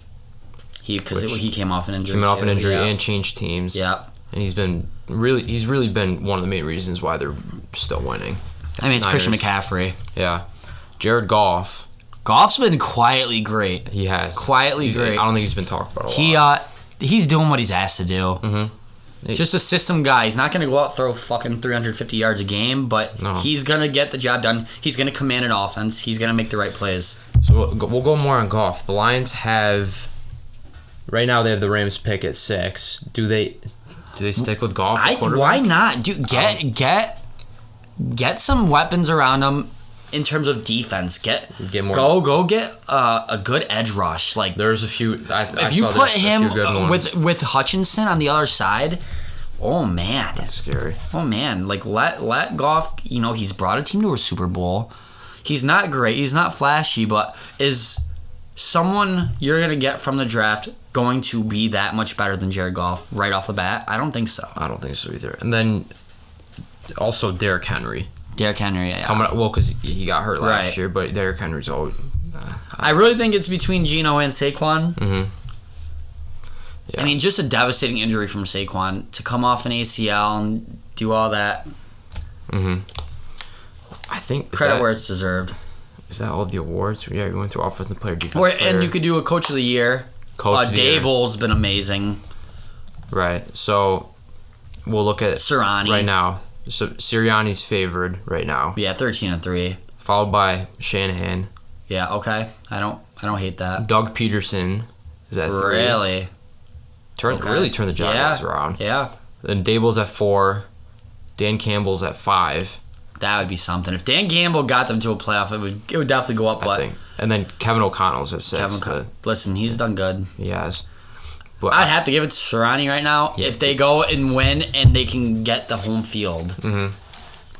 He came off an injury. And changed teams. Yeah. And he's really been one of the main reasons why they're still winning. I mean, it's Christian McCaffrey. Yeah. Jared Goff. Goff's been quietly great. He has. Great. I don't think he's been talked about a lot. He's doing what he's asked to do. Just a system guy. He's not going to go out and throw fucking 350 yards a game, but he's going to get the job done. He's going to command an offense. He's going to make the right plays. So we'll go more on Goff. The Lions have... Right now they have the Rams pick at 6. Do they stick with Goff at quarterback? Why not? Dude, get some weapons around him in terms of defense. Get more. Go get a good edge rush. Like there's a few. If you put him with Hutchinson on the other side, oh man, that's scary. Oh man, like let Goff. He's brought a team to a Super Bowl. He's not great. He's not flashy, but is someone you're gonna get from the draft going to be that much better than Jared Goff right off the bat? I don't think so. I don't think so either. And then also Derrick Henry. Yeah. Because he got hurt last year, but Derrick Henry's always... I really think it's between Geno and Saquon. Yeah. I mean, just a devastating injury from Saquon to come off an ACL and do all that. I think... Credit where it's deserved. Is that all the awards? Yeah, we went through offensive player, defensive player. And you could do a coach of the year. Daboll's been amazing. Right. So we'll look at Sirianni right now. So Sirianni's favored right now. Yeah, 13-3. Followed by Shanahan. Yeah, okay. I don't hate that. Doug Peterson is at 3. Really? Really turn the Jaguars around. Yeah. Then Dable's at 4. Dan Campbell's at 5. That would be something. If Dan Campbell got them to a playoff, it would definitely go up. I think. And then Kevin O'Connell's at 6. Listen, he's done good. He has. But I'd have to give it to Sirianni right now if they go and win and they can get the home field. Mm-hmm.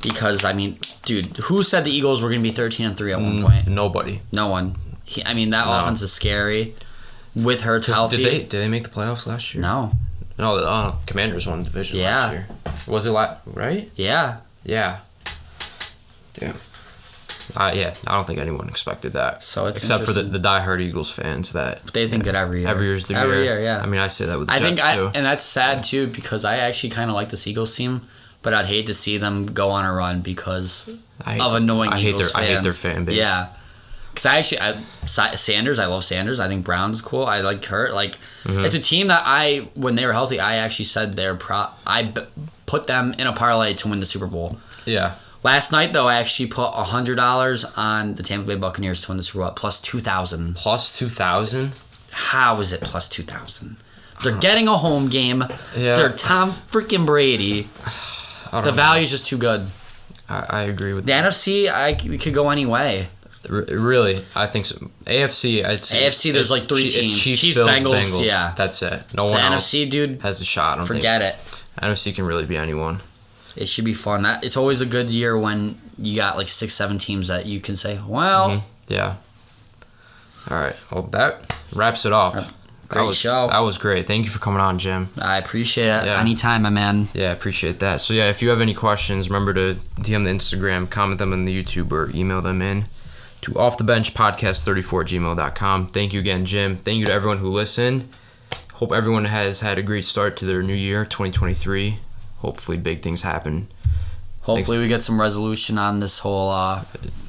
Because, I mean, dude, who said the Eagles were going to be 13-3 at one point? Nobody. No one. That offense is scary. With Hurts healthy. Did they make the playoffs last year? No. No, the Commanders won the division last year. Was it right? Yeah. Yeah. Damn. I don't think anyone expected that. So it's except for the diehard Eagles fans that they think that every year. Every year's the year. Every year, yeah. I mean, I say that with the Jets too. And that's sad too because I actually kind of like this Eagles team, but I'd hate to see them go on a run because of annoying Eagles fans. I hate their fan base. Yeah. Because Sanders, I love Sanders. I think Brown's cool. I like Kurt. It's a team that when they were healthy, I actually said I put them in a parlay to win the Super Bowl. Yeah. Last night, though, I actually put $100 on the Tampa Bay Buccaneers to win the Super Bowl, plus 2,000. Plus 2,000? How is it plus 2,000? They're getting a home game. Yeah. They're Tom freaking Brady. The value's just too good. I agree with the that. NFC, we could go any way. Really, I think so. AFC, there's like 3 teams. Chiefs, Bills, Bengals. Yeah, that's it. No one else. NFC, dude, has a shot. Forget it. NFC can really be anyone. It should be fun. It's always a good year when you got like 6-7 teams that you can say, well. Mm-hmm. Yeah. All right. Well, that wraps it off. Great show. That was great. Thank you for coming on, Jim. I appreciate it. Yeah. Anytime, my man. Yeah, I appreciate that. So, yeah, if you have any questions, remember to DM the Instagram, comment them in the YouTube, or email them in to offthebenchpodcast34@gmail.com. Thank you again, Jim. Thank you to everyone who listened. Hope everyone has had a great start to their new year, 2023. Hopefully big things happen. Hopefully we get some resolution on this whole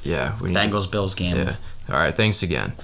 Bengals-Bills game. Yeah. All right, thanks again.